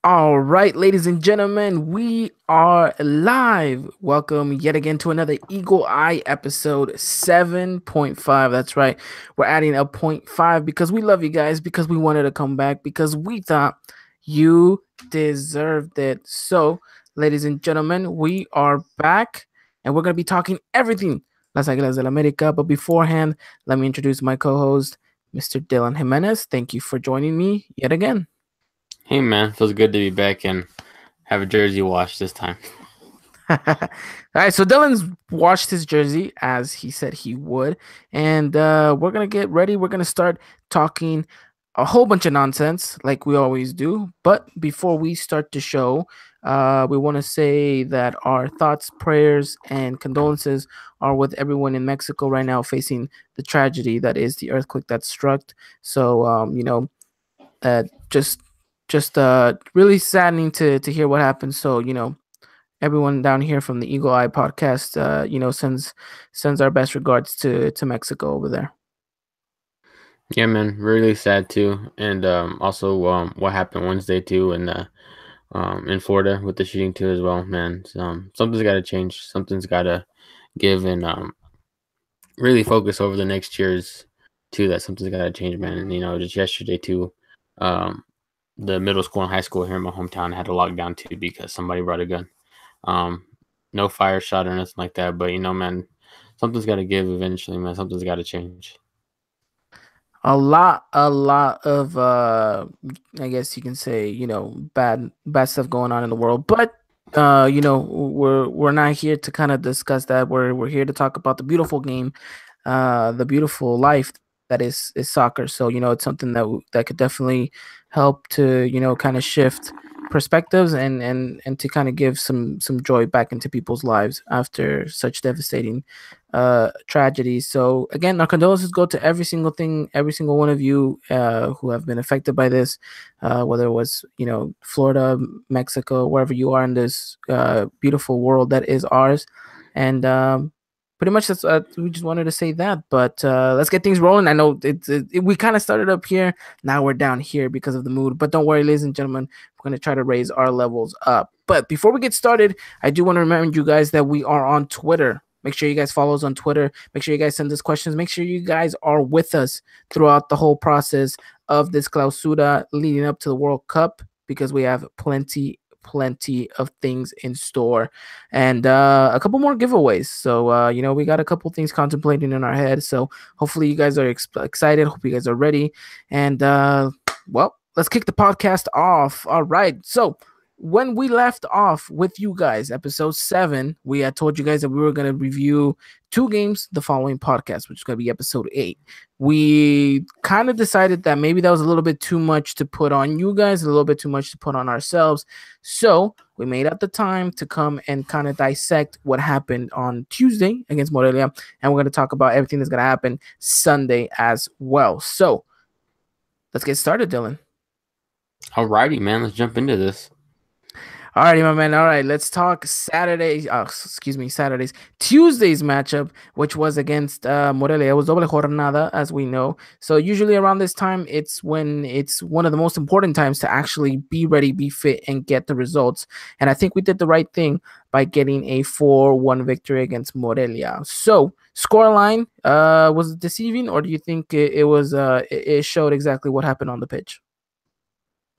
All right, ladies and gentlemen, we are live. Welcome yet again to another Eagle Eye episode 7.5. That's right. We're adding a point 0.5 because we love you guys, because we wanted to come back, because we thought you deserved it. So, ladies and gentlemen, we are back and we're going to be talking everything Las Águilas del América. But beforehand, let me introduce my co host, Mr. Dylan Jimenez. Thank you for joining me yet again. Hey man, feels good to be back and have a jersey wash this time. All right, so Dylan's washed his jersey as he said he would, and we're gonna get ready. We're gonna start talking a whole bunch of nonsense like we always do. But before we start the show, we want to say that our thoughts, prayers, and condolences are with everyone in Mexico right now facing the tragedy that is the earthquake that struck. So, uh, just really saddening to hear what happened. So, everyone down here from the Eagle Eye podcast, sends our best regards to Mexico over there. Yeah, man, really sad too, and also what happened Wednesday too, in Florida with the shooting too as well, man. Something's got to change. Something's got to give, and really focus over the next years too. That something's got to change, man. And just yesterday too, um, the middle school and high school here in my hometown had to lock down too because somebody brought a gun. Um, no fire shot or nothing like that, but man, something's got to give eventually, man. Something's got to change. A lot of I guess you can say, bad stuff going on in the world. But we're not here to kind of discuss that. We're here to talk about the beautiful game, the beautiful life that is soccer. So, it's something that could definitely help to, kind of shift perspectives and to kind of give some joy back into people's lives after such devastating tragedies. So again, our condolences go to every single one of you who have been affected by this, whether it was, Florida, Mexico, wherever you are in this beautiful world that is ours. And pretty much that's we just wanted to say that. But let's get things rolling. I know we kind of started up here, now we're down here because of the mood, but don't worry, ladies and gentlemen, we're going to try to raise our levels up. But before we get started, I do want to remind you guys that we are on Twitter. Make sure you guys follow us on Twitter. Make sure you guys send us questions. Make sure you guys are with us throughout the whole process of this clausura leading up to the World Cup, because we have plenty of things in store and a couple more giveaways. So we got a couple things contemplating in our head. So hopefully you guys are excited. Hope you guys are ready. And well, let's kick the podcast off. All right. So when we left off with you guys, episode 7, we had told you guys that we were going to review 2 games the following podcast, which is going to be episode 8. We kind of decided that maybe that was a little bit too much to put on you guys, a little bit too much to put on ourselves. So we made up the time to come and kind of dissect what happened on Tuesday against Morelia. And we're going to talk about everything that's going to happen Sunday as well. So let's get started, Dylan. Alrighty, man. Let's jump into this. Alrighty, my man. All right, let's talk Saturday. Saturday's Tuesday's matchup, which was against Morelia. It was doble jornada, as we know. So usually around this time, it's when it's one of the most important times to actually be ready, be fit, and get the results. And I think we did the right thing by getting a 4-1 victory against Morelia. So scoreline, was it deceiving, or do you think it was? It showed exactly what happened on the pitch?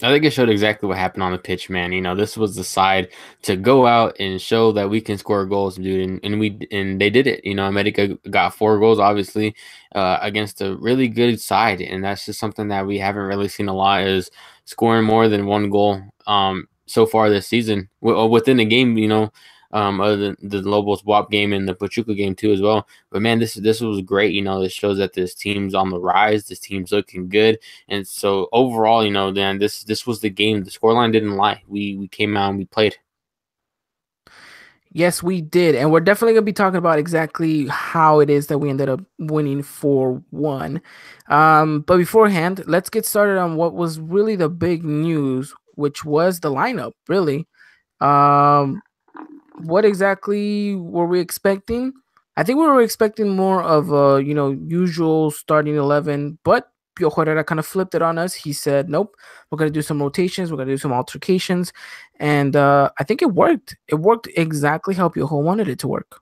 I think it showed exactly what happened on the pitch, man. This was the side to go out and show that we can score goals, dude, and they did it. America got 4 goals, obviously, against a really good side, and that's just something that we haven't really seen a lot, is scoring more than 1 goal so far this season within the game. Other than the Lobos WAP game and the Pachuca game too as well. But man, this was great. This shows that this team's on the rise. This team's looking good, and so overall, then this was the game. The scoreline didn't lie. We came out and we played. Yes, we did. And we're definitely going to be talking about exactly how it is that we ended up winning 4-1. But beforehand, let's get started on what was really the big news, which was the lineup, really. Um, what exactly were we expecting? I think we were expecting more of a, usual starting 11, but Piojo Herrera kind of flipped it on us. He said, "Nope, we're gonna do some rotations. We're gonna do some altercations," and I think it worked. It worked exactly how Piojo wanted it to work.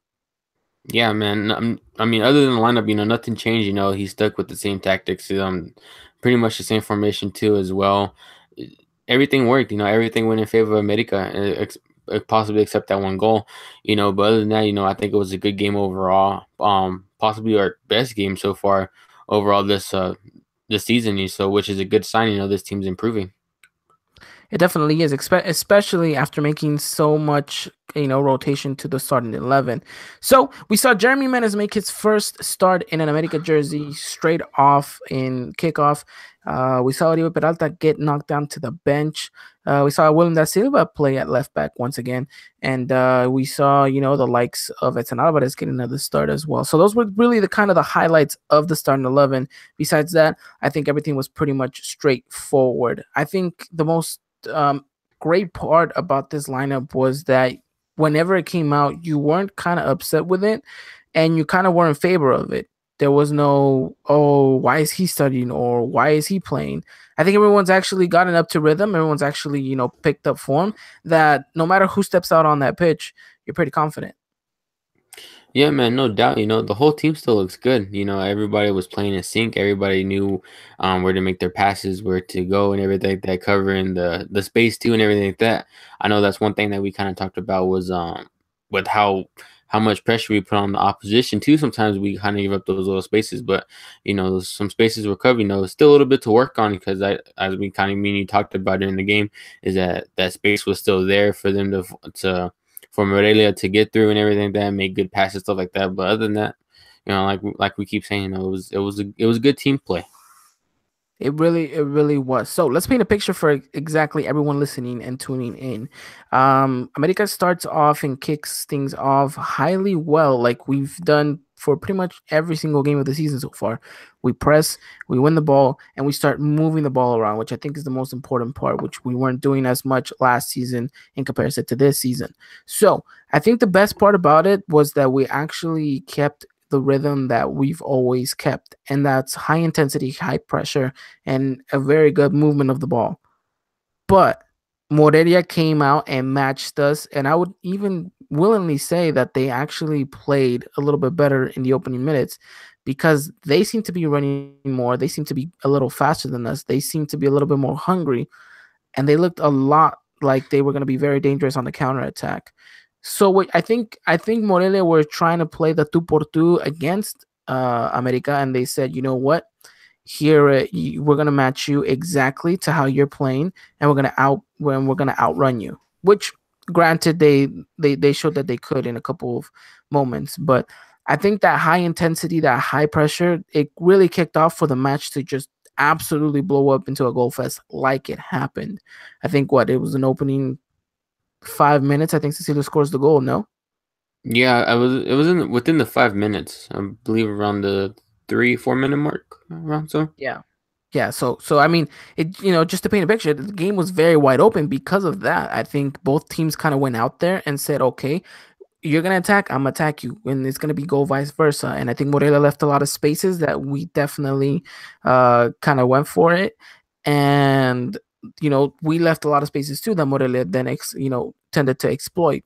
Yeah, man. I mean, other than the lineup, nothing changed. He stuck with the same tactics. Pretty much the same formation too, as well. Everything worked. Everything went in favor of America, possibly except that one goal. But other than that, I think it was a good game overall. Possibly our best game so far overall this season. So, which is a good sign. This team's improving. It definitely is, especially after making so much, rotation to the starting 11. So we saw Jeremy Menez make his first start in an America jersey straight off in kickoff. We saw Oribe Peralta get knocked down to the bench. We saw William da Silva play at left back once again. And we saw, the likes of Edson Alvarez getting another start as well. So those were really the kind of the highlights of the starting 11. Besides that, I think everything was pretty much straightforward. I think the most great part about this lineup was that whenever it came out, you weren't kind of upset with it, and you kind of were in favor of it. There was no, oh, why is he studying or why is he playing? I think everyone's actually gotten up to rhythm. Everyone's actually, picked up form that no matter who steps out on that pitch, you're pretty confident. Yeah, man, no doubt. The whole team still looks good. Everybody was playing in sync. Everybody knew where to make their passes, where to go, and everything like that, covering the space too, and everything like that. I know that's one thing that we kind of talked about was with how much pressure we put on the opposition too. Sometimes we kind of give up those little spaces, but some spaces were covered. Still a little bit to work on because as we kind of you talked about during the game, is that space was still there for them to for Morelia to get through and everything like that, make good passes, stuff like that. But other than that, like we keep saying, it was a good team play. It really was. So let's paint a picture for exactly everyone listening and tuning in. America starts off and kicks things off highly well, like we've done for pretty much every single game of the season so far. We press, we win the ball, and we start moving the ball around, which I think is the most important part, which we weren't doing as much last season in comparison to this season. So I think the best part about it was that we actually kept the rhythm that we've always kept, and that's high intensity, high pressure, and a very good movement of the ball. But Morelia came out and matched us, and I would even willingly say that they actually played a little bit better in the opening minutes because they seem to be running more. They seem to be a little faster than us. They seem to be a little bit more hungry, and they looked a lot like they were going to be very dangerous on the counterattack. So I think Morelia were trying to play the two por two against America, and they said, you know what, here we're gonna match you exactly to how you're playing, and we're gonna outrun you. Which, granted, they showed that they could in a couple of moments, but I think that high intensity, that high pressure, it really kicked off for the match to just absolutely blow up into a goal fest like it happened. I think what it was an opening 5 minutes. I think Cecilio scores the goal. No. Yeah, it was within the 5 minutes, I believe, around the 3-4 minute mark, around so. Yeah. Yeah, so I mean, just to paint a picture, the game was very wide open because of that. I think both teams kind of went out there and said, "Okay, you're gonna attack, I'm gonna attack you," and it's gonna be go vice versa. And I think Morelia left a lot of spaces that we definitely kind of went for it, and we left a lot of spaces too that Morelia then tended to exploit.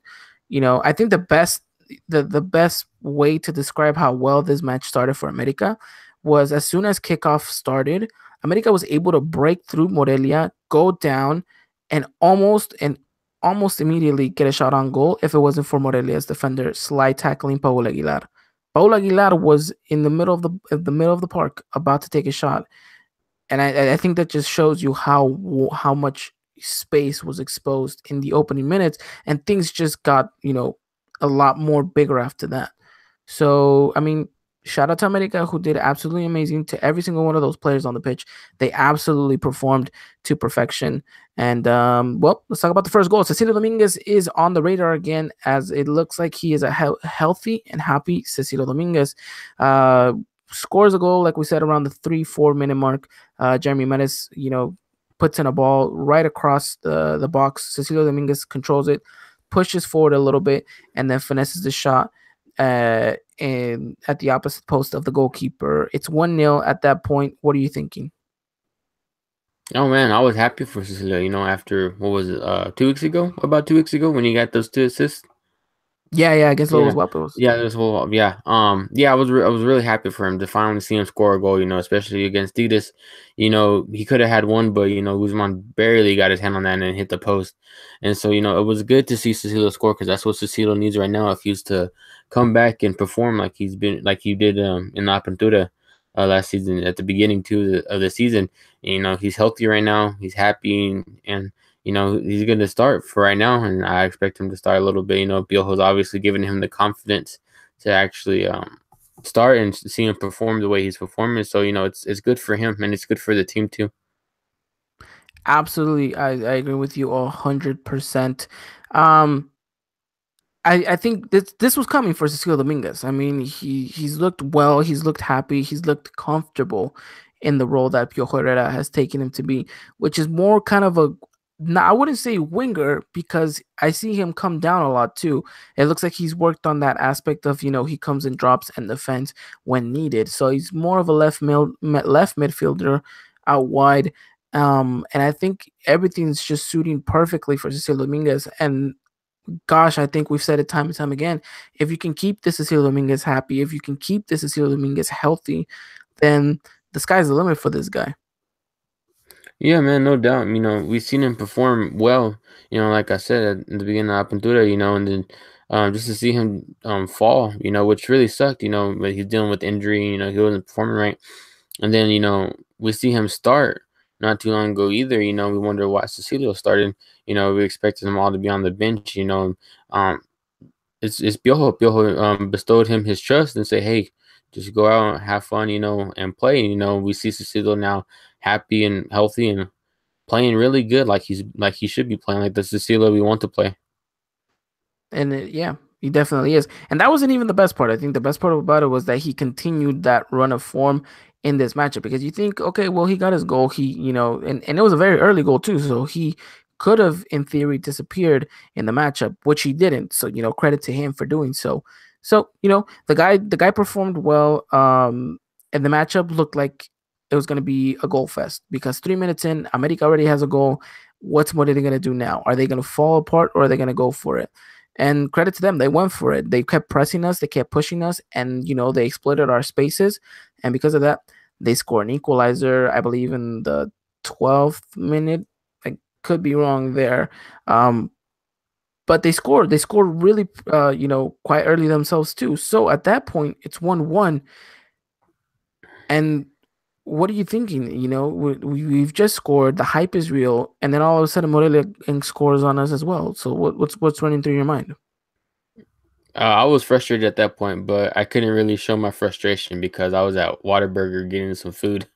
I think the best way to describe how well this match started for America was as soon as kickoff started, America was able to break through Morelia, go down, and almost immediately get a shot on goal if it wasn't for Morelia's defender slide tackling Paul Aguilar. Paul Aguilar was in the middle of the park about to take a shot, and I think that just shows you how much space was exposed in the opening minutes, and things just got a lot more bigger after that. So I mean, shout out to America, who did absolutely amazing to every single one of those players on the pitch. They absolutely performed to perfection. And well, let's talk about the first goal. Cecilio Dominguez is on the radar again, as it looks like he is a healthy and happy Cecilio Dominguez. Scores a goal, like we said, around the 3-4 minute mark. Jeremy Menez, puts in a ball right across the box. Cecilio Dominguez controls it, pushes forward a little bit, and then finesses the shot at the opposite post of the goalkeeper. It's 1-0 at that point. What are you thinking? Oh man, I was happy for Cecilia. After what was it? 2 weeks ago, about 2 weeks ago, when he got those two assists. Yeah, yeah, against Lobos Yeah, Guapos. yeah, this whole yeah, yeah, I was really happy for him to finally see him score a goal. Especially against Ditas. He could have had one, but Guzman barely got his hand on that and hit the post. And so it was good to see Cecilio score because that's what Cecilio needs right now if he's to come back and perform like he did in La Apertura last season at the beginning too of the season. He's healthy right now. He's happy and he's going to start for right now, and I expect him to start a little bit. Piojo's obviously giving him the confidence to actually start and see him perform the way he's performing. So it's good for him and it's good for the team too. Absolutely, I agree with you 100%. Um, I think this was coming for Cecilio Dominguez. I mean, he's looked well, he's looked happy, he's looked comfortable in the role that Piojo Herrera has taken him to be, which is more kind of a no, I wouldn't say winger because I see him come down a lot too. It looks like he's worked on that aspect of he comes and drops and defends when needed. So he's more of a left midfielder out wide. And I think everything's just suiting perfectly for Cecilio Dominguez. And gosh, I think we've said it time and time again. If you can keep this Cecilio Dominguez happy, if you can keep this Cecilio Dominguez healthy, then the sky's the limit for this guy. Yeah, man, no doubt. We've seen him perform well. Like I said at the beginning of Aventura, and then just to see him fall, which really sucked. But he's dealing with injury. He wasn't performing right, and then we see him start not too long ago either. We wonder why Cecilio started. We expected them all to be on the bench. Um, it's Piojo. Piojo bestowed him his trust and say, hey, just go out and have fun, and play. We see Cecilio now happy and healthy and playing really good, like he should be playing, like the Cecilia we want to play. And yeah, he definitely is. And that wasn't even the best part. I think the best part about it was that he continued that run of form in this matchup because you think, okay, well, he got his goal. And it was a very early goal too. So he could have, in theory, disappeared in the matchup, which he didn't. So, credit to him for doing so. So, the guy performed well. And the matchup looked like it was going to be a goal fest because 3 minutes in, America already has a goal. What are they going to do now? Are they going to fall apart or are they going to go for it? And credit to them, they went for it. They kept pressing us, they kept pushing us, and they exploited our spaces. And because of that, they scored an equalizer, I believe, in the 12th minute. I could be wrong there. Um, but they scored. They scored really, quite early themselves too. So at that point, it's 1-1. And what are you thinking? We've just scored. The hype is real, and then all of a sudden, Morelia scores on us as well. So what's running through your mind? I was frustrated at that point, but I couldn't really show my frustration because I was at Whataburger getting some food.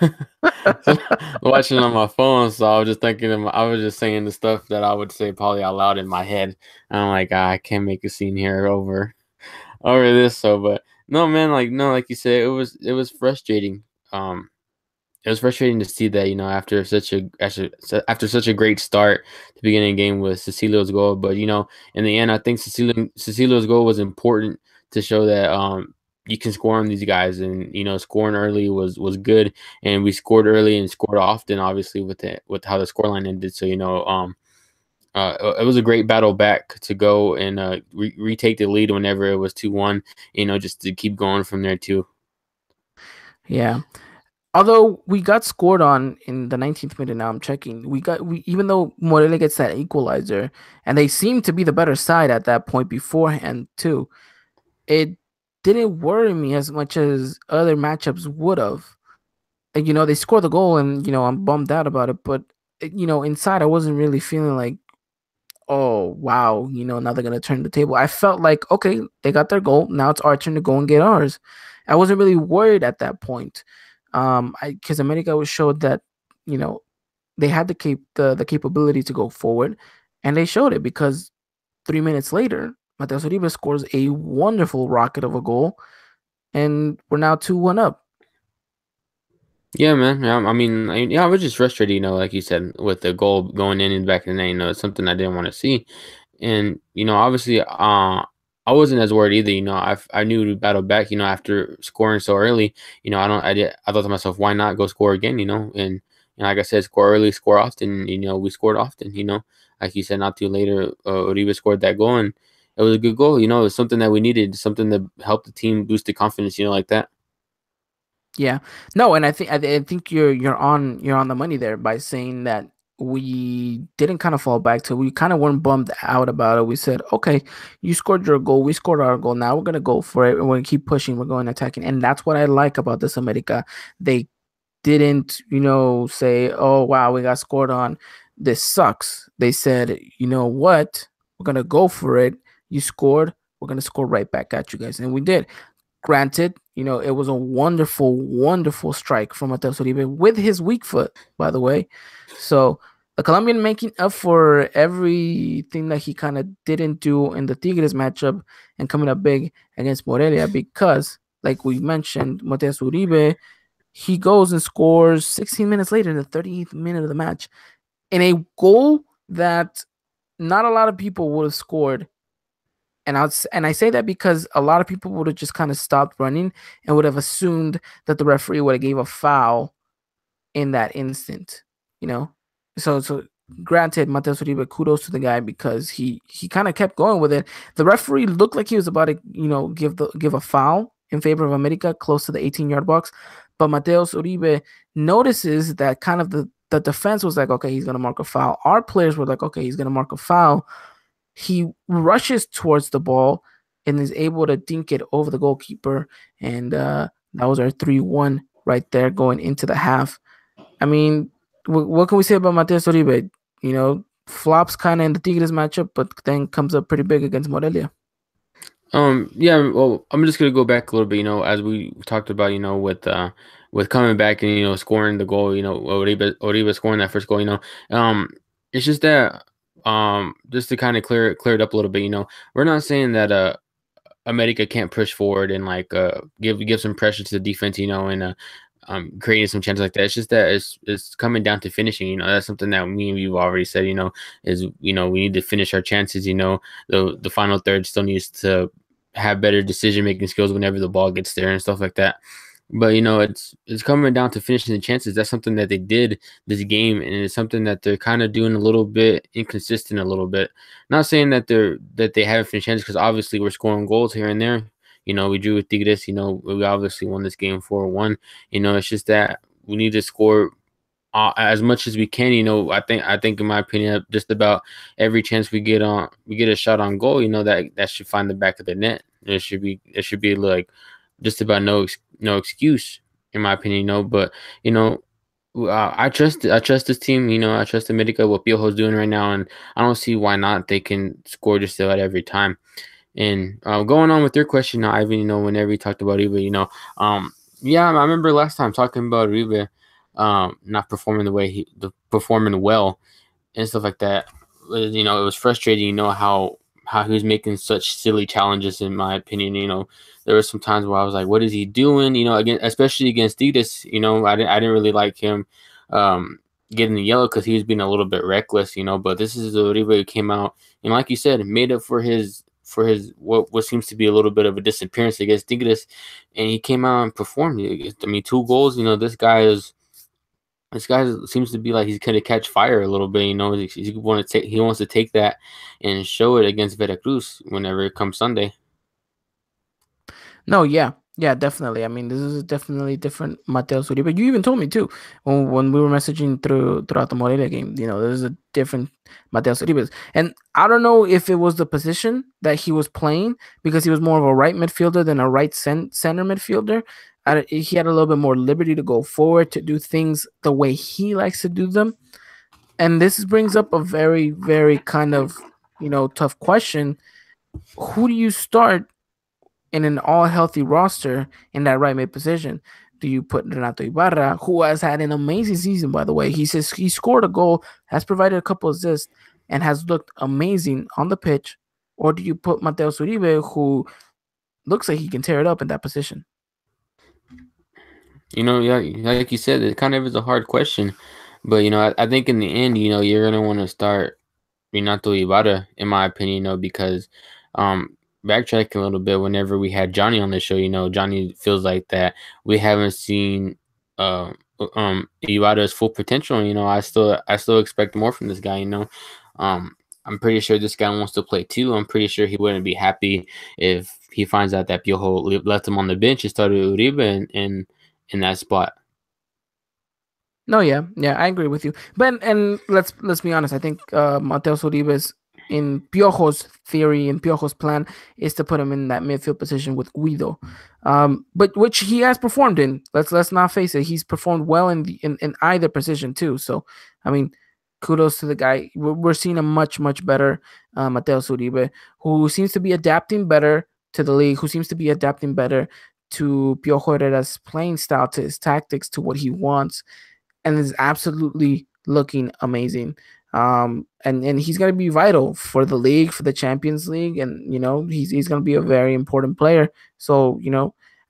So, watching on my phone, so I was just I was just saying the stuff that I would say probably out loud in my head. And I'm like, I can't make a scene here over this. So, but no, man, like no, like you said, it was frustrating. It was frustrating to see that after such a great start to beginning the game with Cecilio's goal, but in the end I think Cecilio's goal was important to show that you can score on these guys, and scoring early was good, and we scored early and scored often, obviously with how the scoreline ended. So it was a great battle back to go and retake the lead whenever it was 2-1. Just to keep going from there too. Yeah. Although we got scored on in the 19th minute, now I'm checking. We even though Morelia gets that equalizer, and they seem to be the better side at that point beforehand too. It didn't worry me as much as other matchups would have. And, they scored the goal, and I'm bummed out about it. But inside I wasn't really feeling like, oh wow, now they're gonna turn the table. I felt like, okay, they got their goal. Now it's our turn to go and get ours. I wasn't really worried at that point. I because America was showed that you know they had the capability to go forward, and they showed it because 3 minutes later, Mateus Uribe scores a wonderful rocket of a goal, and we're now 2-1 up. Yeah, man. Yeah, I mean, I was just frustrated, like you said, with the goal going in the back of the net. It's something I didn't want to see, and obviously, I wasn't as worried either. I knew to battle back. After scoring so early, I don't, I did, I thought to myself, why not go score again? And And like I said, score early, score often. We scored often. Like you said, not too later, Uribe scored that goal, and it was a good goal. It was something that we needed, something that helped the team boost the confidence. Like that. Yeah. No, and I think you're on the money there by saying that we didn't kind of fall back to we kind of weren't bummed out about it. We said, okay, you scored your goal, we scored our goal. Now we're gonna go for it and we're gonna keep pushing, we're going attacking. And that's what I like about this America. They didn't, say, oh wow, we got scored on. This sucks. They said, you know what? We're gonna go for it. You scored, we're gonna score right back at you guys. And we did. Granted, it was a wonderful, wonderful strike from Mateus Uribe with his weak foot, by the way. So the Colombian making up for everything that he kind of didn't do in the Tigres matchup and coming up big against Morelia because, like we mentioned, Mateus Uribe, he goes and scores 16 minutes later in the 38th minute of the match in a goal that not a lot of people would have scored. And I say that because a lot of people would have just kind of stopped running and would have assumed that the referee would have gave a foul in that instant, you know. So granted, Mateus Uribe, kudos to the guy because he kind of kept going with it. The referee looked like he was about to give a foul in favor of America close to the 18-yard box, but Mateus Uribe notices that kind of the defense was like, okay, he's gonna mark a foul. Our players were like, okay, he's gonna mark a foul. He rushes towards the ball and is able to dink it over the goalkeeper. And that was our 3-1 right there going into the half. I mean, what can we say about Mateus Uribe? Flops kind of in the Tigres matchup, but then comes up pretty big against Morelia. Yeah, well, I'm just gonna go back a little bit, as we talked about, with coming back and scoring the goal, Oribe scoring that first goal, it's just that just to kind of clear it up a little bit, we're not saying that America can't push forward and like give some pressure to the defense, and creating some chances like that. It's just that it's coming down to finishing. That's something that me and you've already said. Is we need to finish our chances. The final third still needs to have better decision making skills whenever the ball gets there and stuff like that. But it's coming down to finishing the chances. That's something that they did this game, and it's something that they're kind of doing a little bit inconsistent, a little bit. Not saying that they haven't finished chances because obviously we're scoring goals here and there. We drew with Tigres. We obviously won this game 4-1. It's just that we need to score as much as we can. I think in my opinion, just about every chance we get a shot on goal. That should find the back of the net. It should be like just about no excuse in my opinion. But I trust this team. I trust America, what Piojo's doing right now, and I don't see why not. They can score just about every time. And going on with your question, Ivan, whenever you talked about Uribe, yeah, I remember last time talking about Uribe, not performing performing well and stuff like that. It was frustrating, how he was making such silly challenges, in my opinion. There were some times where I was like, what is he doing? Again, especially against Ditas, I didn't really like him getting the yellow because he was being a little bit reckless, but this is Uribe who came out and, like you said, made up for his what seems to be a little bit of a disappearance against Tigres, and he came out and performed. I mean, 2 goals. This guy seems to be like he's gonna catch fire a little bit. He wants to take that and show it against Veracruz whenever it comes Sunday. No, yeah, definitely. I mean, this is definitely different Mateus Uribe. You even told me too when we were messaging throughout the Morelia game. There's a different Mateus Uribe, and I don't know if it was the position that he was playing because he was more of a right midfielder than a right center midfielder. He had a little bit more liberty to go forward to do things the way he likes to do them, and this brings up a very, very kind of tough question. Who do you start in an all healthy roster in that right mid position? Do you put Renato Ibarra, who has had an amazing season, by the way? He says he scored a goal, has provided a couple assists, and has looked amazing on the pitch? Or do you put Mateus Uribe, who looks like he can tear it up in that position? Yeah, like you said, it kind of is a hard question, but I think in the end, you're gonna want to start Renato Ibarra, in my opinion, because backtracking a little bit, whenever we had Johnny on the show, Johnny feels like that we haven't seen you out of his full potential. And, I still expect more from this guy. Um, I'm pretty sure this guy wants to play too. I'm pretty sure he wouldn't be happy if he finds out that Piojo left him on the bench and started Uribe in that spot. No, yeah, yeah, I agree with you. But and let's be honest. I think Mateus Uribe's in Piojo's theory and Piojo's plan is to put him in that midfield position with Guido, but which he has performed in. Let's not face it. He's performed well in either position too. So, I mean, kudos to the guy. We're seeing a much better Mateus Uribe, who seems to be adapting better to the league, who seems to be adapting better to Piojo Herrera's playing style, to his tactics, to what he wants, and is absolutely looking amazing. And he's going to be vital for the league, for the Champions League, and he's going to be a very important player. So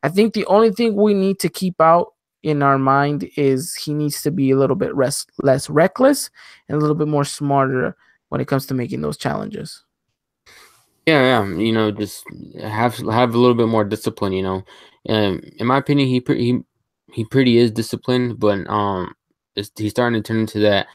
I think the only thing we need to keep out in our mind is he needs to be a little bit less reckless and a little bit more smarter when it comes to making those challenges. Yeah, yeah. Just have a little bit more discipline. In my opinion, he pretty is disciplined, but he's starting to turn into that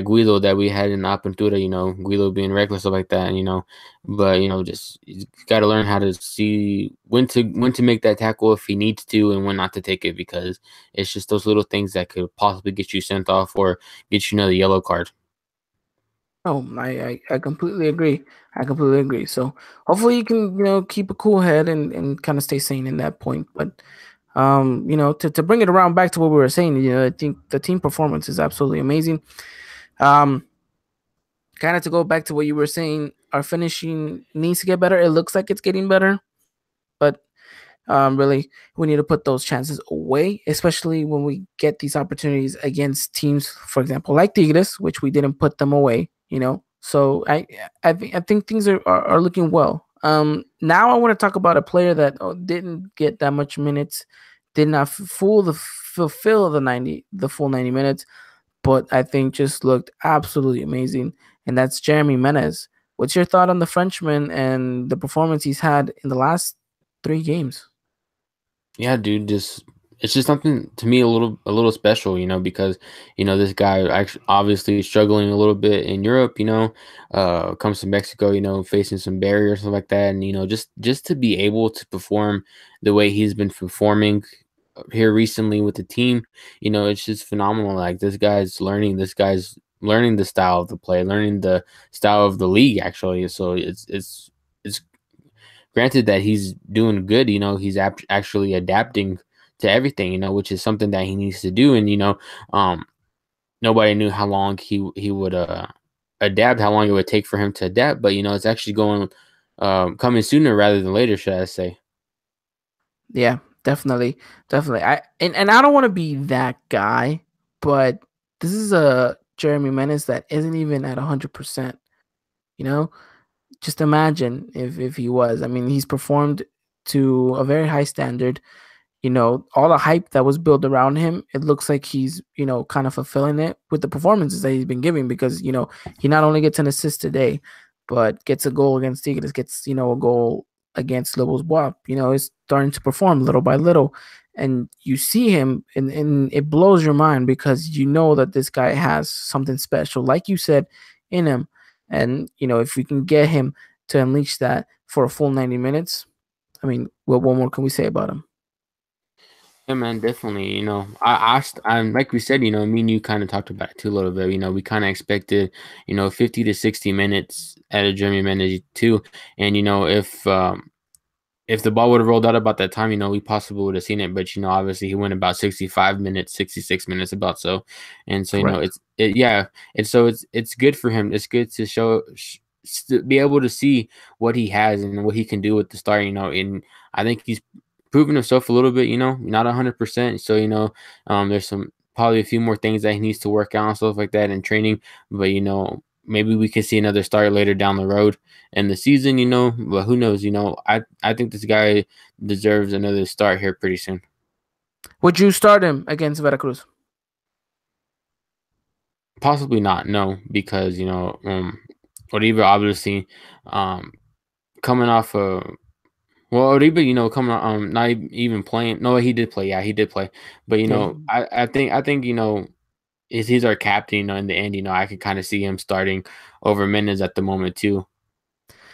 Guido that we had in Apertura. Guido being reckless stuff like that. But just he's got to learn how to see when to make that tackle if he needs to, and when not to take it, because it's just those little things that could possibly get you sent off or get you another yellow card. Oh, I completely agree. I completely agree. So hopefully you can, keep a cool head and kind of stay sane in that point. But to bring it around back to what we were saying, I think the team performance is absolutely amazing. Um, Kind of to go back to what you were saying, our finishing needs to get better. It looks like it's getting better, but really, we need to put those chances away, especially when we get these opportunities against teams, for example, like Tigres, which we didn't put them away. So I think things are looking well. Now I want to talk about a player that didn't get that much minutes, did not fulfill the full 90 minutes, but I think just looked absolutely amazing, and that's Jeremy Menez. What's your thought on the Frenchman and the performance he's had in the last 3 games? Yeah, dude, just it's just something to me a little special, because this guy actually obviously struggling a little bit in Europe, comes to Mexico, facing some barriers and stuff like that, and just to be able to perform the way he's been performing here recently with the team, it's just phenomenal. Like this guy's learning the style of the play, learning the style of the league actually. So it's granted that he's doing good, he's actually adapting to everything, which is something that he needs to do. And um, nobody knew how long he would adapt, how long it would take for him to adapt. But it's actually going coming sooner rather than later, should I say? Yeah, definitely, definitely. And I don't want to be that guy, but this is a Jeremy Menace that isn't even at 100%. You know, just imagine if he was. I mean, he's performed to a very high standard. All the hype that was built around him, it looks like he's, kind of fulfilling it with the performances that he's been giving, because, he not only gets an assist today, but gets a goal against Tigres, gets, a goal against Lobos Bois. He's starting to perform little by little. And you see him, and it blows your mind, because you know that this guy has something special, like you said, in him. And, if we can get him to unleash that for a full 90 minutes, I mean, what more can we say about him? Yeah, man, definitely. I'm like we said, me and you kind of talked about it too a little bit. We kind of expected, 50 to 60 minutes at a Jeremy Menez too. And if the ball would have rolled out about that time, we possibly would have seen it. But obviously he went about 65 minutes, 66 minutes about so, and so Correct. yeah, and so it's good for him. It's good to to be able to see what he has and what he can do with the start. And I think he's proven himself a little bit. Not 100%. So there's some probably a few more things that he needs to work out and stuff like that in training. But maybe we can see another start later down the road in the season, but who knows, I think this guy deserves another start here pretty soon. Would you start him against Veracruz? Possibly not, no, because, Oliva obviously, um, coming off Well, Oribe, coming on, not even playing. No, he did play. Yeah, he did play. But Yeah. I think is he's our captain. In the end, I could kind of see him starting over Mendes at the moment too.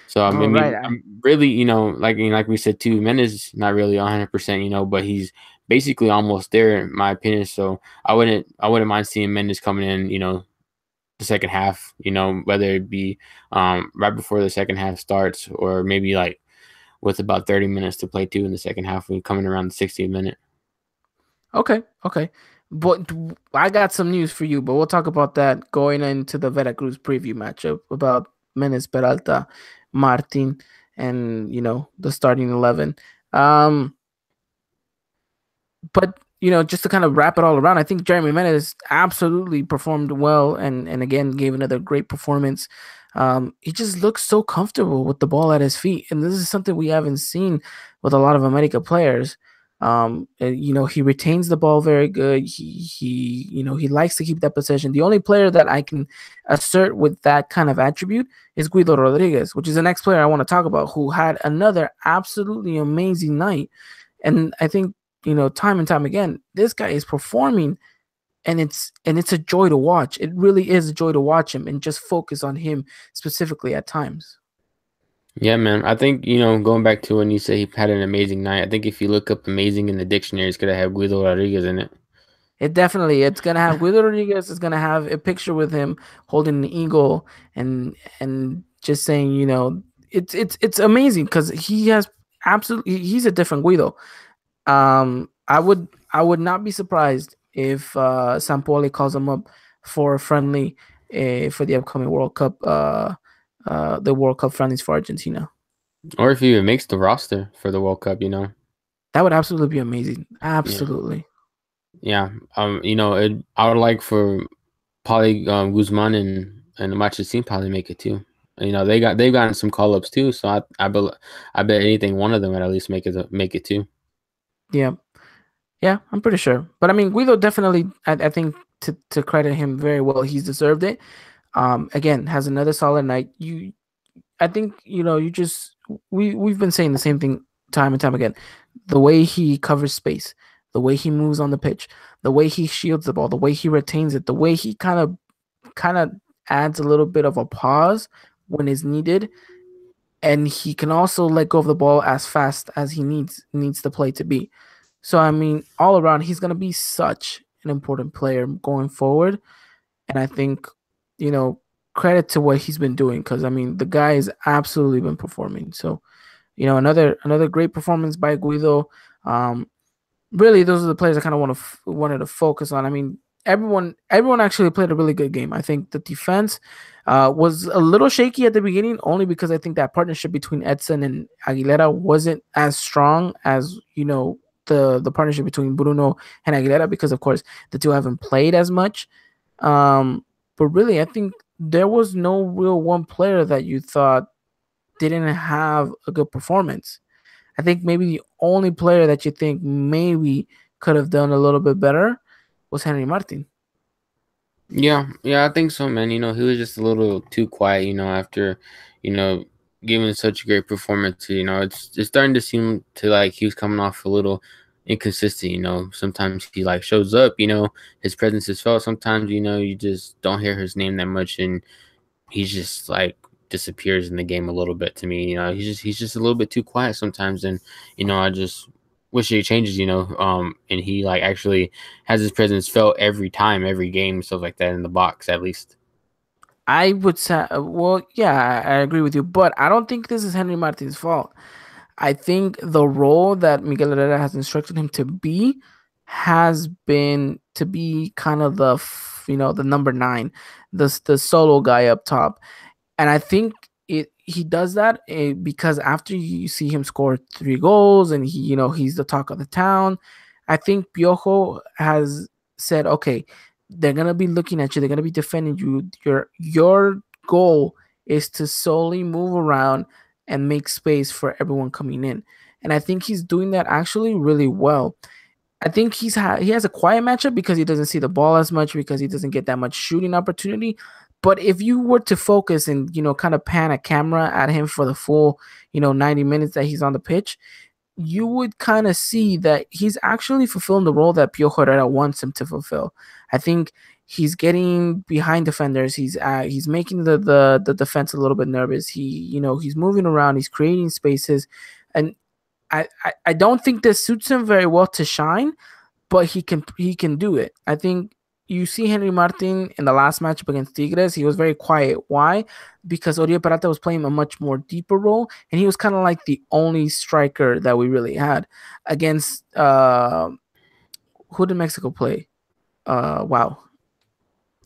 So I All right. mean, I'm really, like we said too, Mendes not really 100%, but he's basically almost there in my opinion. So I wouldn't mind seeing Mendes coming in, the second half, whether it be right before the second half starts or maybe like with about 30 minutes to play too in the second half, we coming around the 60th minute. Okay. Okay. But I got some news for you, but we'll talk about that going into the Veracruz preview matchup about Menes Peralta, Martin, and the starting 11. Um, but just to kind of wrap it all around, I think Jeremy Menez absolutely performed well, and again gave another great performance. He just looks so comfortable with the ball at his feet, and this is something we haven't seen with a lot of America players. He retains the ball very good. He likes to keep that possession. The only player that I can assert with that kind of attribute is Guido Rodriguez, which is the next player I want to talk about, who had another absolutely amazing night. And I think time and time again, this guy is performing, and it's a joy to watch. It really is a joy to watch him and just focus on him specifically at times. Yeah, man. I think, going back to when you say he had an amazing night, I think if you look up amazing in the dictionary, it's gonna have Guido Rodriguez in it. It's gonna have Guido Rodriguez. It's gonna have a picture with him holding an eagle, and just saying, it's amazing because he has absolutely he's a different Guido. I would not be surprised if Sampoli calls him up for a friendly for the upcoming World Cup, the World Cup friendlies for Argentina. Or if he even makes the roster for the World Cup. That would absolutely be amazing. Yeah. Absolutely. Yeah. I would like for Pauly Guzman and the Marchesín probably make it too. They've gotten some call ups too, so I bet anything one of them would at least make it too. Yeah. Yeah, I'm pretty sure. But I mean, Guido definitely, I think to credit him very well, he's deserved it. Again, has another solid night. I think you just we've been saying the same thing time and time again. The way he covers space, the way he moves on the pitch, the way he shields the ball, the way he retains it, the way he kind of adds a little bit of a pause when is needed, and he can also let go of the ball as fast as he needs the play to be. So I mean, all around, he's gonna be such an important player going forward, and I think you know credit to what he's been doing, because I mean the guy has absolutely been performing. So another great performance by Guido. Really, those are the players I kind of wanted to focus on. I mean, everyone actually played a really good game. I think the defense was a little shaky at the beginning, only because I think that partnership between Edson and Aguilera wasn't as strong as the partnership between Bruno and Aguilera, because of course the two haven't played as much. But really, I think there was no real one player that you thought didn't have a good performance. I think maybe the only player that you think maybe could have done a little bit better was Henry Martin. Yeah, yeah, I think so, man. He was just a little too quiet, after, you know, giving such a great performance. It's starting to seem to like he was coming off a little inconsistent. Sometimes he like shows up, his presence is felt. Sometimes, you just don't hear his name that much, and he just like disappears in the game a little bit to me. He's just a little bit too quiet sometimes, and I just wish he changes. And he like actually has his presence felt every time, every game, stuff like that in the box at least. I would say, well, yeah, I agree with you, but I don't think this is Henry Martin's fault. I think the role that Miguel Herrera has instructed him to be has been to be kind of the number nine, the solo guy up top. And I think he does that because after you see him score 3 goals and he's the talk of the town. I think Piojo has said, okay, they're gonna be looking at you, they're gonna be defending you. Your goal is to solely move around and make space for everyone coming in. And I think he's doing that actually really well. I think he has a quiet matchup because he doesn't see the ball as much, because he doesn't get that much shooting opportunity. But if you were to focus and kind of pan a camera at him for the full 90 minutes that he's on the pitch, you would kind of see that he's actually fulfilling the role that Pio Herrera wants him to fulfill. I think he's getting behind defenders. He's making the defense a little bit nervous. He's moving around. He's creating spaces, and I don't think this suits him very well to shine, but he can do it. I think you see Henry Martin in the last matchup against Tigres. He was very quiet. Why? Because Oribe Peralta was playing a much more deeper role, and he was kind of like the only striker that we really had against. Who did Mexico play? Wow.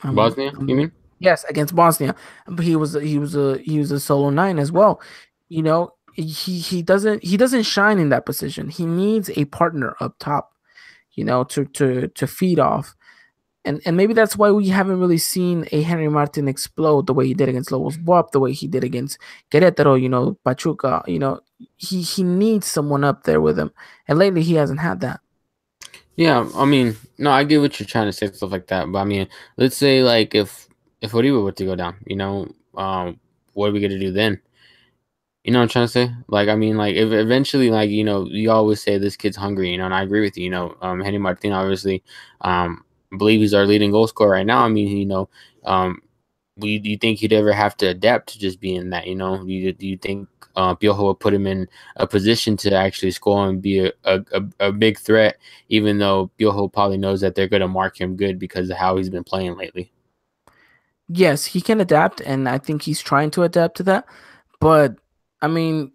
Bosnia, you mean? Yes, against Bosnia, but he was a solo nine as well. He doesn't shine in that position. He needs a partner up top, to feed off. And maybe that's why we haven't really seen a Henry Martin explode the way he did against Lobos Buap, the way he did against Querétaro, Pachuca. He needs someone up there with him, and lately he hasn't had that. Yeah, I mean, no, I get what you're trying to say, stuff like that. But I mean, let's say like if Oribe were to go down, what are we gonna do then? You know what I'm trying to say? Like, I mean, like, if eventually, like, you always say this kid's hungry, and I agree with you. Henry Martin, obviously, believe he's our leading goal scorer right now. I mean, do you think he'd ever have to adapt to just being that? Do you think Piojo will put him in a position to actually score and be a big threat, even though Piojo probably knows that they're going to mark him good because of how he's been playing lately? Yes, he can adapt, and I think he's trying to adapt to that. But I mean,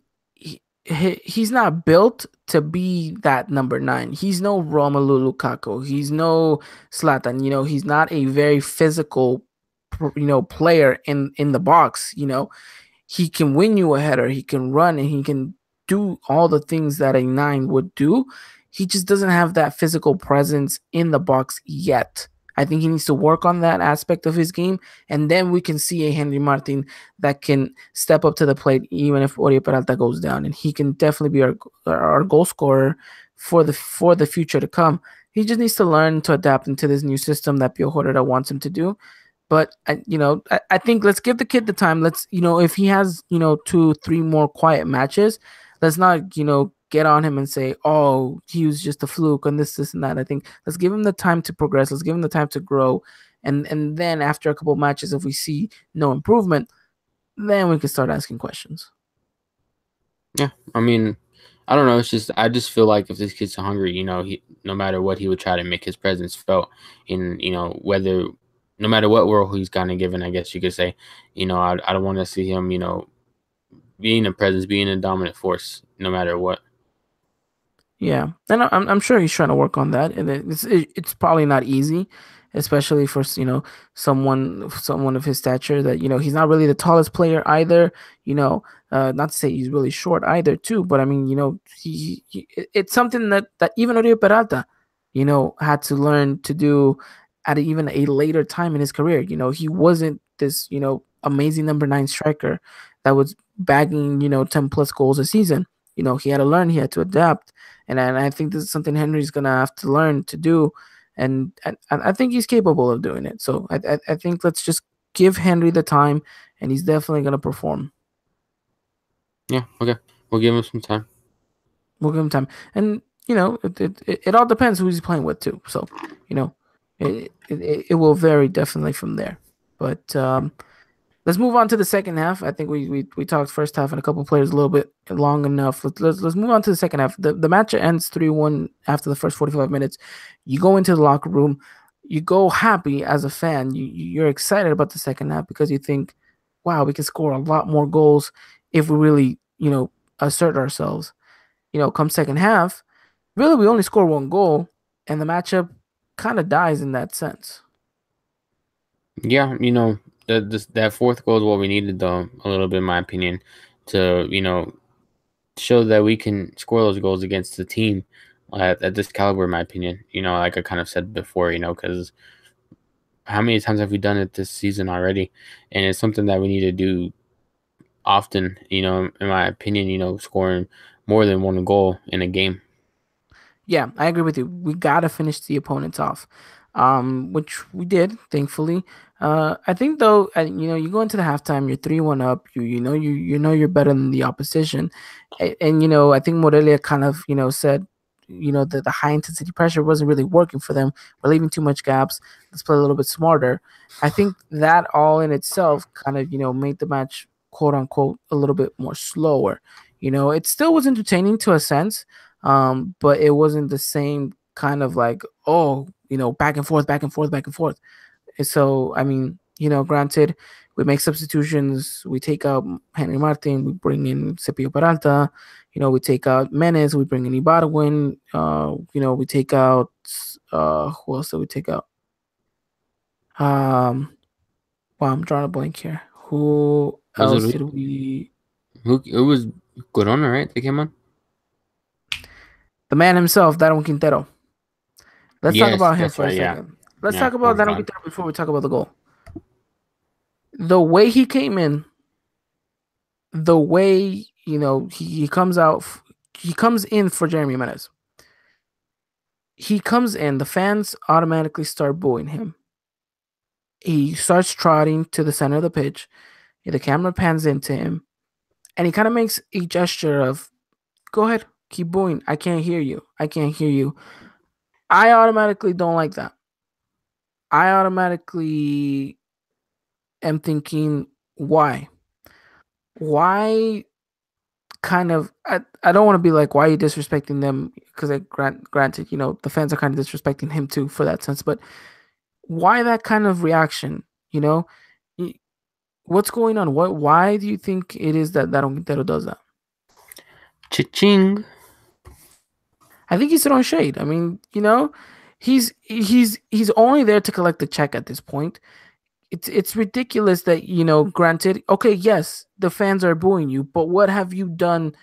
he's not built to be that number nine. He's no Romelu Lukaku. He's no Zlatan. He's not a very physical, player in the box. He can win you a header. He can run and he can do all the things that a nine would do. He just doesn't have that physical presence in the box yet. I think he needs to work on that aspect of his game, and then we can see a Henry Martin that can step up to the plate even if Oribe Peralta goes down, and he can definitely be our goal scorer for the future to come. He just needs to learn to adapt into this new system that Pio Herrera wants him to do. But I think let's give the kid the time. Let's if he has 2, 3 more quiet matches, let's not get on him and say, oh, he was just a fluke and this and that. I think let's give him the time to progress. Let's give him the time to grow, and then after a couple of matches, if we see no improvement, then we can start asking questions. Yeah, I mean, I don't know. It's just I just feel like if this kid's hungry, he no matter what he would try to make his presence felt in whether no matter what role he's kind of given, I guess you could say, I don't want to see him, being a presence, being a dominant force, no matter what. Yeah, and I'm sure he's trying to work on that, and it's probably not easy, especially for someone of his stature. That he's not really the tallest player either. Not to say he's really short either too, but I mean it's something that even Oribe Peralta, had to learn to do at even a later time in his career. He wasn't this amazing number nine striker that was bagging 10 plus goals a season. He had to learn, he had to adapt, and I think this is something Henry's gonna have to learn to do, and I think he's capable of doing it. So I think let's just give Henry the time, and he's definitely gonna perform. Yeah, okay, we'll give him some time. We'll give him time, and it all depends who he's playing with too. So it will vary definitely from there. But let's move on to the second half. I think we talked first half and a couple players a little bit long enough. Let's move on to the second half. The match ends 3-1 after the first 45 minutes. You go into the locker room, you go happy as a fan. You're excited about the second half because you think, wow, we can score a lot more goals if we really assert ourselves. Come second half, really we only score one goal, and the matchup kind of dies in that sense. Yeah, that fourth goal is what we needed, though, a little bit, in my opinion, to show that we can score those goals against the team at this caliber, in my opinion. Like I kind of said before, because how many times have we done it this season already? And it's something that we need to do often, in my opinion, scoring more than one goal in a game. Yeah, I agree with you. We gotta finish the opponents off, which we did, thankfully. I think though, you go into the halftime, you're 3-1 up. You know you're better than the opposition, and I think Morelia kind of said, the high intensity pressure wasn't really working for them. We're leaving too much gaps. Let's play a little bit smarter. I think that all in itself kind of made the match quote unquote a little bit more slower. It still was entertaining to a sense, but it wasn't the same kind of like, oh, back and forth, back and forth, back and forth. So, I mean, granted, we make substitutions. We take out Henry Martin. We bring in Cepillo Peralta. We take out Menes. We bring in Ibargüen. We take out, who else did we take out? Um, well, I'm drawing a blank here. Who Was else it did we? who? It was Corona, right? They came on. The man himself, Darwin Quintero. Let's talk Yes, about him that's for a right. Yeah, second. Let's yeah. talk about My Darwin God. Quintero before we talk about the goal. The way he came in, the way he comes out, he comes in for Jeremy Menez. He comes in, the fans automatically start booing him. He starts trotting to the center of the pitch. The camera pans into him, and he kind of makes a gesture of, "Go ahead, keep booing. I can't hear you. I can't hear you." I automatically don't like that. I automatically am thinking, why? Why I don't want to be like, why are you disrespecting them? Because granted, the fans are kind of disrespecting him too for that sense. But why that kind of reaction? You know, what's going on? Why do you think it is that Daron Quintero does that? Cha-ching. I think he's throwing shade. I mean, he's only there to collect the check at this point. It's ridiculous that granted, okay, yes, the fans are booing you, but what have you done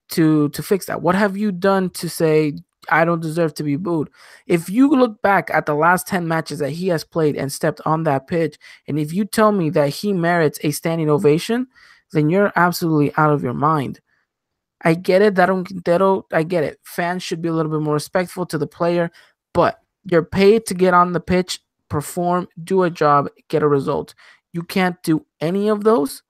to fix that? What have you done to say I don't deserve to be booed? If you look back at the last 10 matches that he has played and stepped on that pitch, and if you tell me that he merits a standing ovation, then you're absolutely out of your mind. I get it, Daron Quintero, I get it. Fans should be a little bit more respectful to the player, but you're paid to get on the pitch, perform, do a job, get a result. You can't do any of those.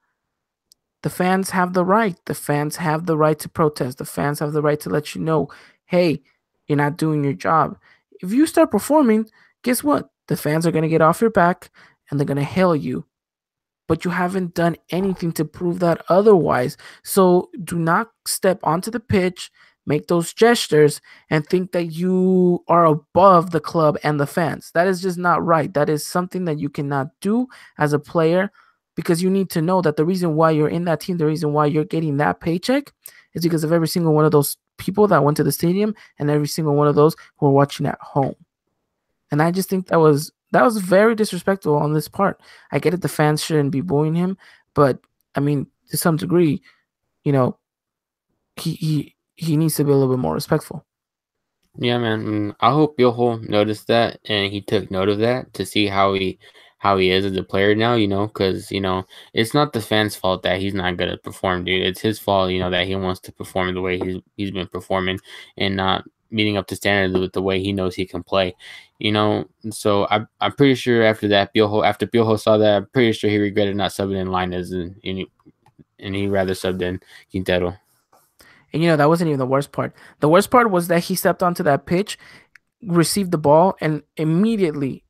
The fans have the right. The fans have the right to protest. The fans have the right to let you know, hey, you're not doing your job. If you start performing, guess what? The fans are going to get off your back and they're going to hail you, but you haven't done anything to prove that otherwise. So do not step onto the pitch, make those gestures, and think that you are above the club and the fans. That is just not right. That is something that you cannot do as a player, because you need to know that the reason why you're in that team, the reason why you're getting that paycheck is because of every single one of those people that went to the stadium and every single one of those who are watching at home. And I just think that was very disrespectful on this part. I get it, the fans shouldn't be booing him, but I mean, to some degree, you know, he needs to be a little bit more respectful. Yeah, man. I hope Yoho noticed that and he took note of that to see how he is as a player now. Because it's not the fans' fault that he's not good at perform, dude. It's his fault. That he wants to perform the way he's been performing and not meeting up to standards with the way he knows he can play. So I'm pretty sure after Piojo saw that, I'm pretty sure he regretted not subbing in Linus and he rather subbed in Quintero. And that wasn't even the worst part. The worst part was that he stepped onto that pitch, received the ball, and immediately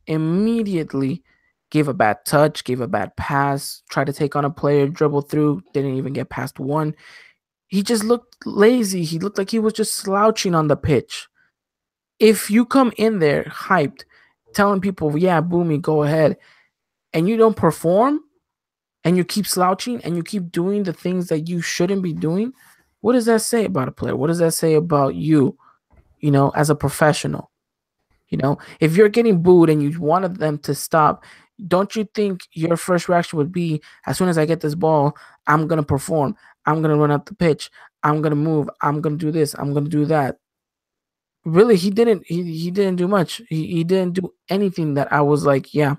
gave a bad touch, gave a bad pass, tried to take on a player, dribbled through, didn't even get past one. He just looked lazy. He looked like he was just slouching on the pitch. If you come in there hyped, telling people, yeah, boo me, go ahead, and you don't perform, and you keep slouching, and you keep doing the things that you shouldn't be doing, what does that say about a player? What does that say about you, as a professional? If you're getting booed and you wanted them to stop, don't you think your first reaction would be, as soon as I get this ball, I'm going to perform. I'm going to run up the pitch. I'm going to move. I'm going to do this. I'm going to do that. Really, he didn't do much. He didn't do anything that I was like, yeah,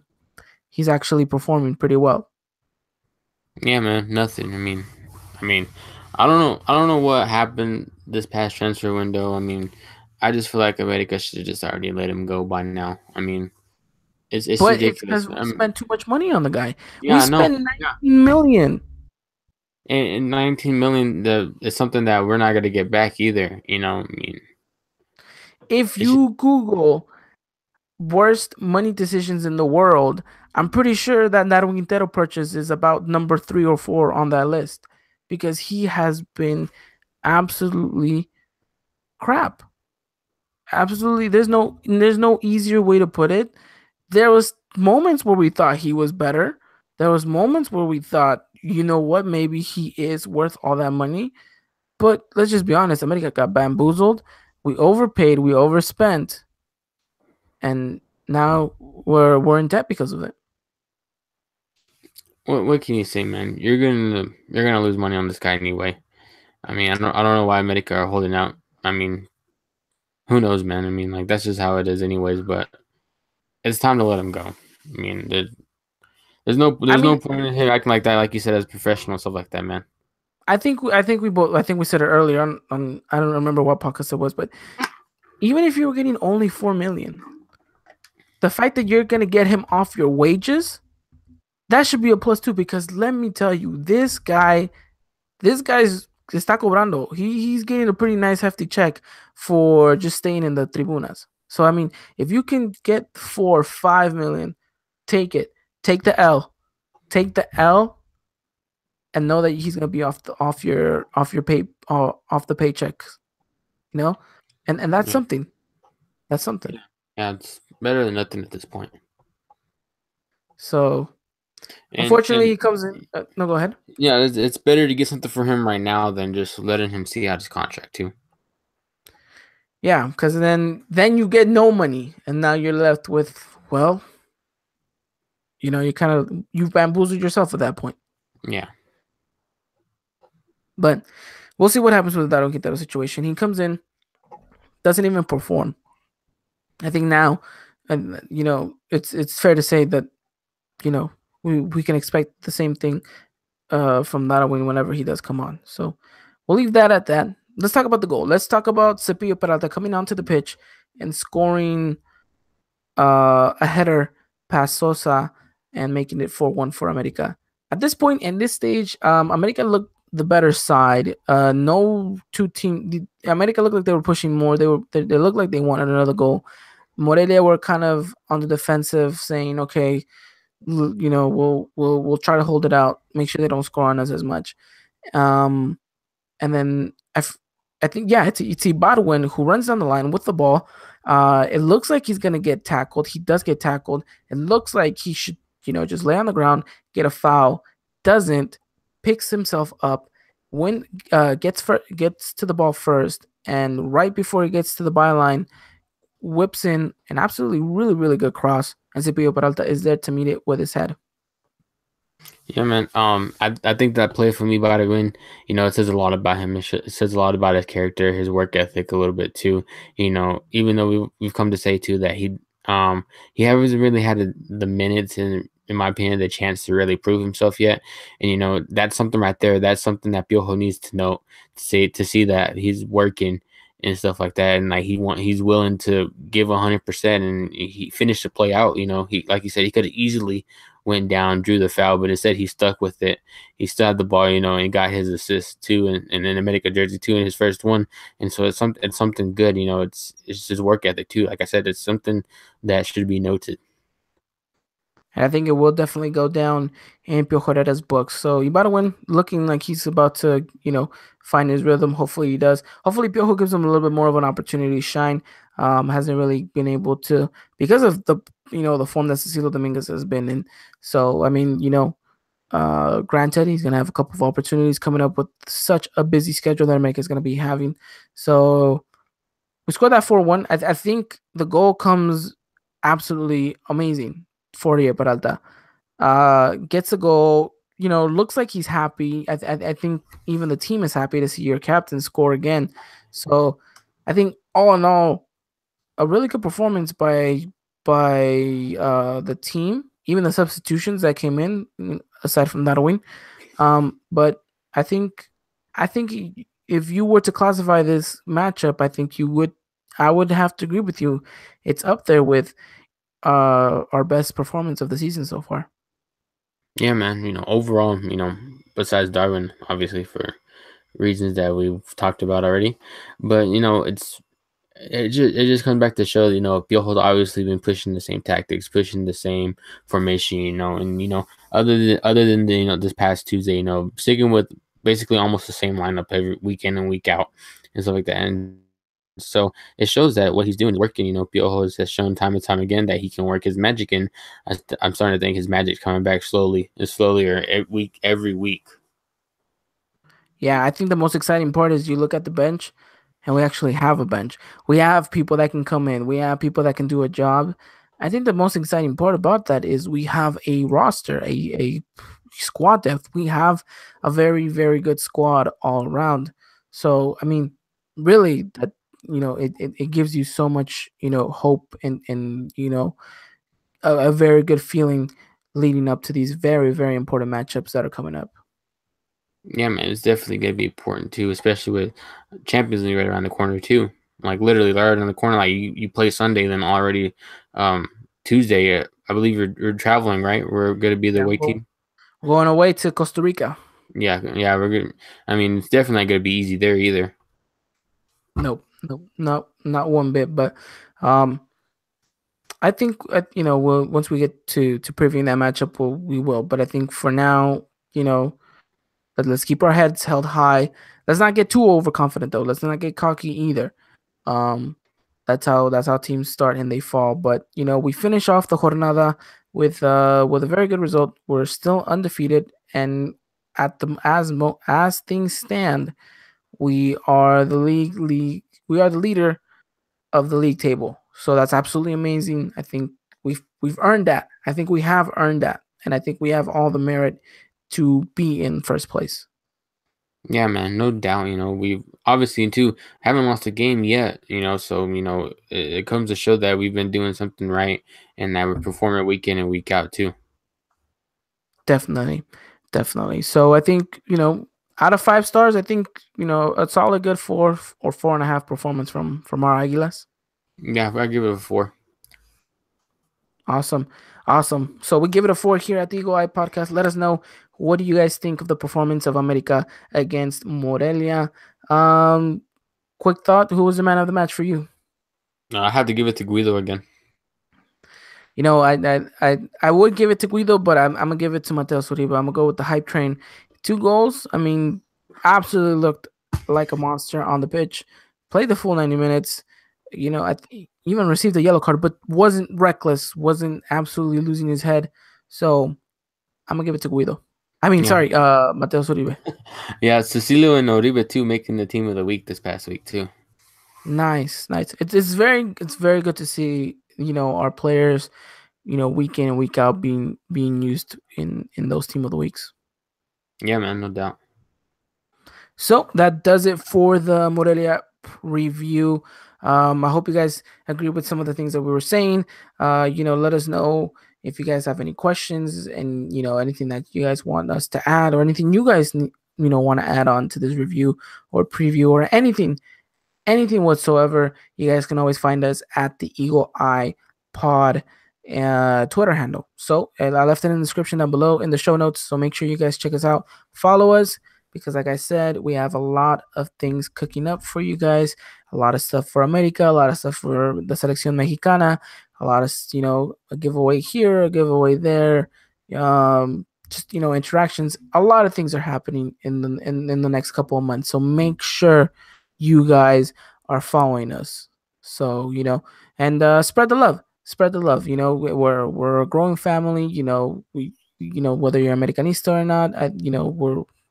he's actually performing pretty well. Yeah, man, nothing. I mean, I don't know. I don't know what happened this past transfer window. I mean, I just feel like America should have just already let him go by now. I mean, It's But it's ridiculous. because we spent too much money on the guy. We Yeah, I know. spent 19 million. And 19 million is something that we're not gonna get back either. I mean, If it's just, you Google worst money decisions in the world, I'm pretty sure that Nairo Quintero purchase is about number 3 or 4 on that list because he has been absolutely crap. Absolutely, there's no easier way to put it. There was moments where we thought he was better. There was moments where we thought, you know what, maybe he is worth all that money. But let's just be honest, America got bamboozled. We overpaid, we overspent, and now we're in debt because of it. what can you say, man? You're gonna lose money on this guy anyway. I mean, I don't know why Medica are holding out. I mean, who knows, man? I mean, like that's just how it is, anyways. But it's time to let him go. I mean, there's no I there's no mean, point in him acting like that, like you said, as professional stuff like that, man. I think we said it earlier on I don't remember what podcast it was, but even if you were getting only 4 million, the fact that you're gonna get him off your wages, that should be a plus too. Because let me tell you, this guy's está cobrando. He's getting a pretty nice hefty check for just staying in the tribunas. So I mean, if you can get 4 or 5 million, take it. Take the L. Take the L and know that he's gonna be off your pay off the paychecks. You know, and that's Yeah, something. That's something. yeah, yeah. It's better than nothing at this point. So unfortunately, And he comes in. No, go ahead. yeah, it's better to get something for him right now than just letting him see out his contract too. Yeah, because then you get no money, and now you're left with, well, you've bamboozled yourself at that point. Yeah, But we'll see what happens with the Daron Quintero situation. He comes in, doesn't even perform. I think now, and it's fair to say that you know we can expect the same thing from Darwin whenever he does come on. So we'll leave that at that. Let's talk about the goal. Let's talk about Cepillo Peralta coming onto the pitch and scoring a header past Sosa and making it 4-1 for America. At this point in this stage, America looked the better side. No two team. America looked like they were pushing more. They looked like they wanted another goal. Morelia were kind of on the defensive, saying, "Okay, we'll try to hold it out, make sure they don't score on us as much." Um, and then I think yeah, it's Ibarwen who runs down the line with the ball. It looks like he's gonna get tackled. He does get tackled. It looks like he should just lay on the ground, get a foul. Doesn't, picks himself up, when gets to the ball first, and right before he gets to the byline, whips in an absolutely really really good cross, and Cepillo Peralta is there to meet it with his head. yeah, man. I think that play for me by the win, it says a lot about him. It says a lot about his character, his work ethic, a little bit too. Even though we've come to say too that he hasn't really had the minutes and, in my opinion, the chance to really prove himself yet. And that's something right there. That's something that Piojo needs to know, to see that he's working and stuff like that, and like he's willing to give 100%, and he finished the play out. He, like you said, he could have easily went down, drew the foul, but instead he stuck with it. He still had the ball, and got his assist too, and then America jersey too in his first one. And so it's something good. It's his work ethic too. Like I said, it's something that should be noted. And I think it will definitely go down in Pio Herrera's books. So Ibarwen looking like he's about to, find his rhythm. Hopefully he does. Hopefully Piojo gives him a little bit more of an opportunity to shine. Hasn't really been able to because of the form that Cecilio Dominguez has been in. So I mean, granted he's gonna have a couple of opportunities coming up with such a busy schedule that America is gonna be having. So we scored that 4-1. I think the goal comes absolutely amazing for Peralta. Gets a goal. Looks like he's happy. I think even the team is happy to see your captain score again. So I think all in all, a really good performance by the team. Even the substitutions that came in, aside from Darwin. But I think I think if you were to classify this matchup, I would have to agree with you. It's up there with our best performance of the season so far. Yeah, man. Overall, besides Darwin, obviously for reasons that we've talked about already, but it just comes back to show, Piojo's obviously been pushing the same tactics, pushing the same formation, and other than this past Tuesday, sticking with basically almost the same lineup every week in and week out and stuff like that. And so it shows that what he's doing is working. Piojo has shown time and time again that he can work his magic, and I'm starting to think his magic's coming back slowly and slowly, or every week. Yeah, I think the most exciting part is you look at the bench, and we actually have a bench. We have people that can come in. We have people that can do a job. I think the most exciting part about that is we have a roster, a squad depth. We have a very, very good squad all around. So, I mean, really, that it gives you so much hope and a very good feeling leading up to these very, very important matchups that are coming up. Yeah, man, it's definitely gonna be important too, especially with Champions League right around the corner too. Like literally right around the corner. Like you play Sunday, then already um Tuesday. I believe you're traveling, right? We're gonna be the Yeah, away team. we're going away to Costa Rica. Yeah, yeah, we're good. I mean, it's definitely not gonna be easy there either. Nope, nope, not one bit. But um, I think we'll once we get to previewing that matchup, we will. But I think for now, let's keep our heads held high. Let's not get too overconfident though. Let's not get cocky either. Um, that's how teams start and they fall. But we finish off the jornada with a very good result. We're still undefeated, and as things stand, we are the league. We are the leader of the league table. So that's absolutely amazing. I think we've earned that. I think we have earned that, and I think we have all the merit to be in first place. Yeah, man, no doubt. We obviously too haven't lost a game yet. So it comes to show that we've been doing something right and that we're performing week in and week out too. Definitely, definitely. So I think out of 5 stars, I think a solid good 4 or 4.5 performance from our Aguilas. Yeah, I give it a 4. Awesome. Awesome. So we give it a 4 here at the Eagle Eye Podcast. Let us know, what do you guys think of the performance of America against Morelia? Um, Quick thought, who was the man of the match for you? I have to give it to Guido again. I would give it to Guido, but I'm gonna give it to Mateo Suriba. I'm gonna go with the hype train. 2 goals. I mean, absolutely looked like a monster on the pitch. Played the full 90 minutes. Even received a yellow card, but wasn't reckless. Wasn't absolutely losing his head. So I'm gonna give it to Guido. I mean, Yeah. sorry, Mateo Suribe. Yeah, Cecilio and Oribe too making the team of the week this past week too. Nice, nice. It's very good to see our players week in and week out being used in those team of the weeks. Yeah, man, no doubt. So that does it for the Morelia review. I hope you guys agree with some of the things that we were saying. Let us know if you guys have any questions and anything that you guys want us to add or anything you guys want to add on to this review or preview or anything whatsoever. You guys can always find us at the Eagle Eye Pod Twitter handle. So I left it in the description down below in the show notes. So make sure you guys check us out. Follow us because, like I said, we have a lot of things cooking up for you guys. A lot of stuff for America, a lot of stuff for the Selección Mexicana, a lot of a giveaway here, a giveaway there. Just interactions. A lot of things are happening in the next couple of months. So make sure you guys are following us. So and spread the love. Spread the love. We're a growing family. Whether you're Americanista or not,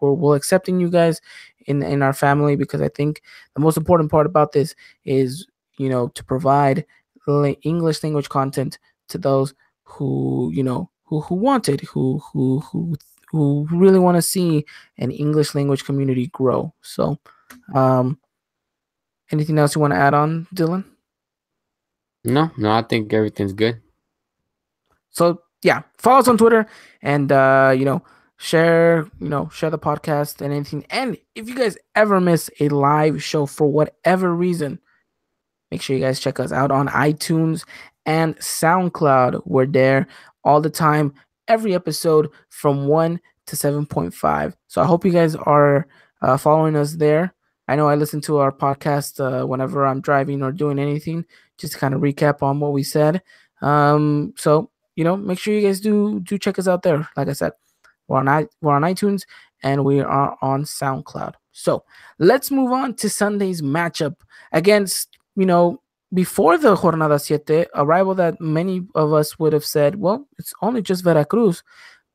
we're accepting you guys in our family because I think the most important part about this is to provide English language content to those who who want it, who really want to see an English language community grow. So anything else you want to add on, Dylan? No, no, I think everything's good. So yeah, follow us on Twitter and share the podcast and anything. And if you guys ever miss a live show for whatever reason, make sure you guys check us out on iTunes and SoundCloud. We're there all the time, every episode from 1 to 7.5. So I hope you guys are following us there. I know I listen to our podcast whenever I'm driving or doing anything, just to kind of recap on what we said. So make sure you guys do check us out there. Like I said, we're on iTunes and we are on SoundCloud. So let's move on to Sunday's matchup against before the Jornada Siete, a rival that many of us would have said, well, it's only just Veracruz.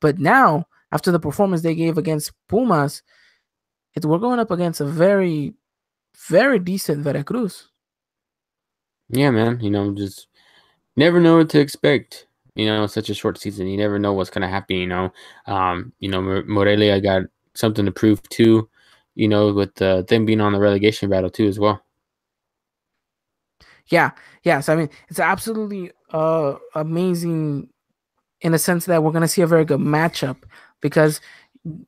But now, after the performance they gave against Pumas, we're going up against a very, very decent Veracruz. Yeah, man. Just never know what to expect. Such a short season. You never know what's gonna happen. Morelia got something to prove too. With them being on the relegation battle too as well. Yeah, yeah. So I mean, it's absolutely amazing in a sense that we're going to see a very good matchup because,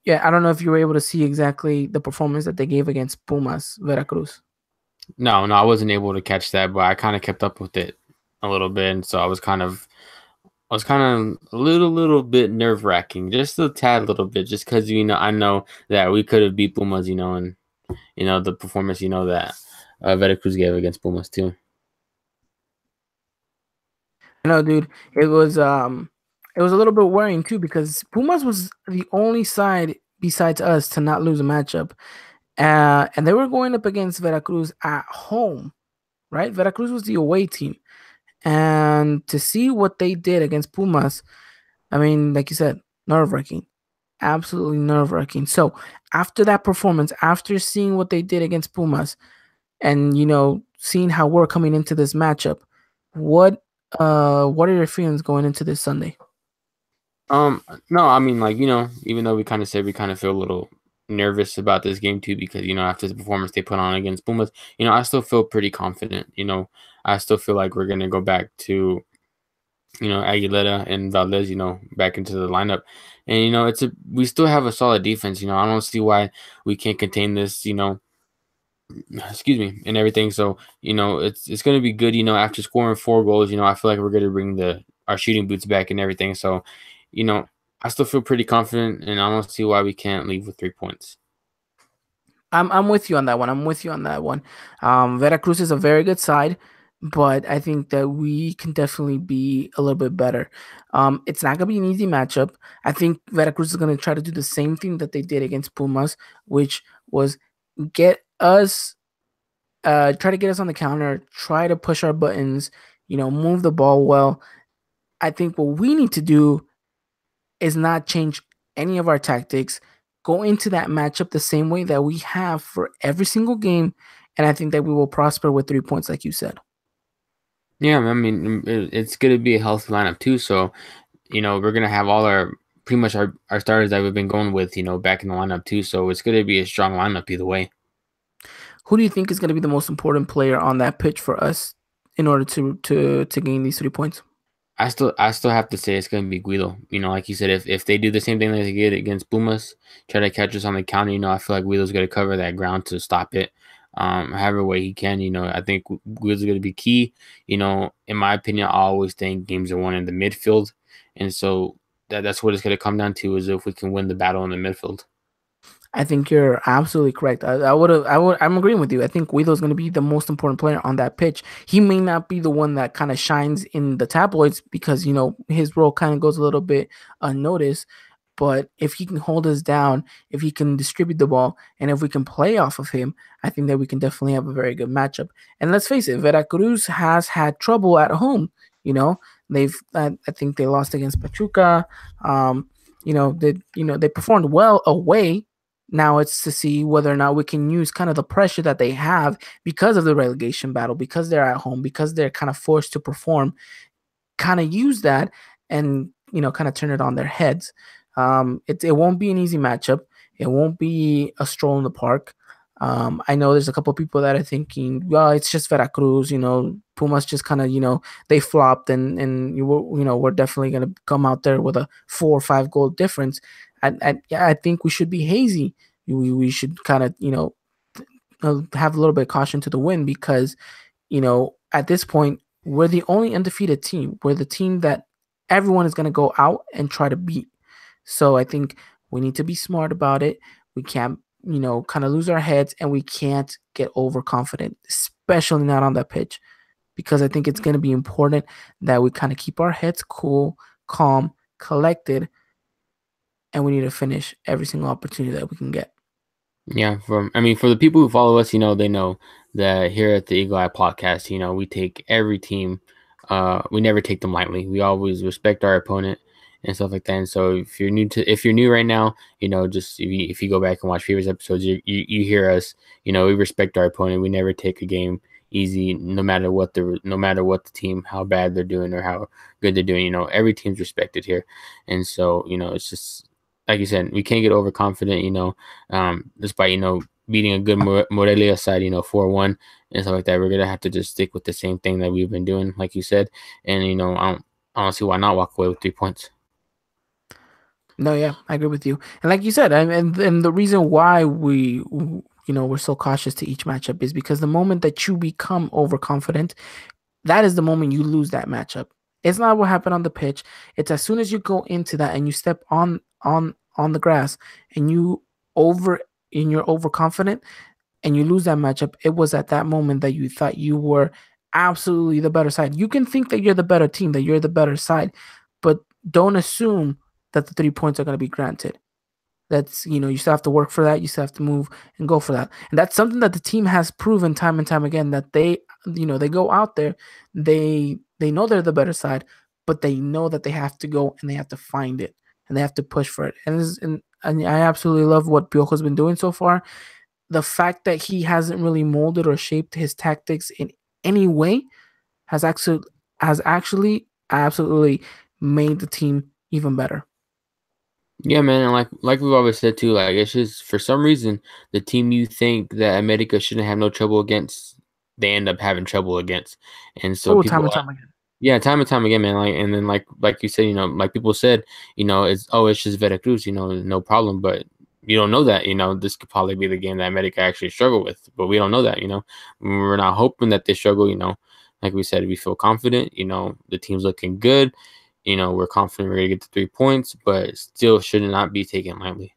yeah, I don't know if you were able to see exactly the performance that they gave against Pumas Veracruz. No, I wasn't able to catch that, but I kind of kept up with it a little bit, and so I was kind of a little bit nerve wracking, just a tad little bit, just because I know that we could have beat Pumas, and the performance that Veracruz gave against Pumas too. I know, dude. It was a little bit worrying too because Pumas was the only side besides us to not lose a matchup, and they were going up against Veracruz at home, right? Veracruz was the away team, and to see what they did against Pumas, I mean, like you said, nerve wracking, absolutely nerve wracking. So after that performance, after seeing what they did against Pumas, and seeing how we're coming into this matchup, what what are your feelings going into this Sunday? No, I mean, like, even though we kind of said we kind of feel a little nervous about this game too, because after the performance they put on against Pumas, I still feel pretty confident. I still feel like we're gonna go back to Aguilera and Valdez, back into the lineup, and we still have a solid defense. I don't see why we can't contain this. Excuse me, and everything. So it's gonna be good. After scoring 4 goals, I feel like we're gonna bring our shooting boots back and everything. So, you know, I still feel pretty confident, and I don't see why we can't leave with 3 points. I'm with you on that one. I'm with you on that one. Veracruz is a very good side, but I think that we can definitely be a little bit better. It's not gonna be an easy matchup. I think Veracruz is gonna try to do the same thing that they did against Pumas, which was get us, try to get us on the counter, try to push our buttons, move the ball well. I think what we need to do is not change any of our tactics, go into that matchup the same way that we have for every single game, and I think that we will prosper with 3 points, like you said. Yeah, I mean, it's gonna be a healthy lineup too. So, we're gonna have all our pretty much our starters that we've been going with, back in the lineup too. So it's gonna be a strong lineup either way. Who do you think is going to be the most important player on that pitch for us in order to gain these 3 points? I still have to say it's gonna be Guido. Like you said, if they do the same thing that they did against Pumas, try to catch us on the counter, I feel like Guido's gonna cover that ground to stop it. However way he can, I think Guido's gonna be key. In my opinion, I always think games are won in the midfield, and so that's what it's gonna come down to is if we can win the battle in the midfield. I think you're absolutely correct. I'm agreeing with you. I think Guido is going to be the most important player on that pitch. He may not be the one that kind of shines in the tabloids because, his role kind of goes a little bit unnoticed. But if he can hold us down, if he can distribute the ball, and if we can play off of him, I think that we can definitely have a very good matchup. And let's face it, Veracruz has had trouble at home. I think they lost against Pachuca. They performed well away. Now it's to see whether or not we can use kind of the pressure that they have because of the relegation battle, because they're at home, because they're kind of forced to perform, kind of use that and kind of turn it on their heads. It won't be an easy matchup. It won't be a stroll in the park. I know there's a couple of people that are thinking, well, it's just Veracruz. Pumas just kind of they flopped, and we're definitely gonna come out there with a 4 or 5 goal difference. I think we should be hazy. We should kind of have a little bit of caution to the wind because at this point we're the only undefeated team. We're the team that everyone is going to go out and try to beat. So I think we need to be smart about it. We can't, kind of lose our heads, and we can't get overconfident, especially not on that pitch, because I think it's going to be important that we kind of keep our heads cool, calm, collected, and we need to finish every single opportunity that we can get. Yeah, for the people who follow us, they know that here at the Eagle Eye Podcast, we take every team. We never take them lightly. We always respect our opponent and stuff like that. And so if you're new right now, just if you go back and watch previous episodes, you hear us. We respect our opponent. We never take a game easy, no matter what the team, how bad they're doing or how good they're doing. Every team's respected here, and so it's just like you said, we can't get overconfident. Despite beating a good Morelia side, 4-1 and stuff like that, we're gonna have to just stick with the same thing that we've been doing, like you said, and I don't see why not walk away with 3 points. No, yeah, I agree with you. And like you said, and the reason why we're so cautious to each matchup is because the moment that you become overconfident, that is the moment you lose that matchup. It's not what happened on the pitch. It's as soon as you go into that and you step on the grass and you're overconfident and you lose that matchup. It was at that moment that you thought you were absolutely the better side. You can think that you're the better team, that you're the better side, but don't assume that the 3 points are going to be granted. That's, you still have to work for that. You still have to move and go for that. And that's something that the team has proven time and time again, that they go out there, they know they're the better side, but they know that they have to go and they have to find it and they have to push for it. And I absolutely love what Piojo's been doing so far. The fact that he hasn't really molded or shaped his tactics in any way has actually absolutely made the team even better. Yeah, man, and like we've always said too, like it's just for some reason the team you think that America shouldn't have no trouble against, they end up having trouble against, and so Oh, time people and time again. yeah, time and time again, man. And then like you said, like people said, it's just Veracruz, no problem. But you don't know that, this could probably be the game that America actually struggle with. But we don't know that, We're not hoping that they struggle, Like we said, we feel confident, the team's looking good, we're confident we're gonna get the 3 points, but still should not be taken lightly.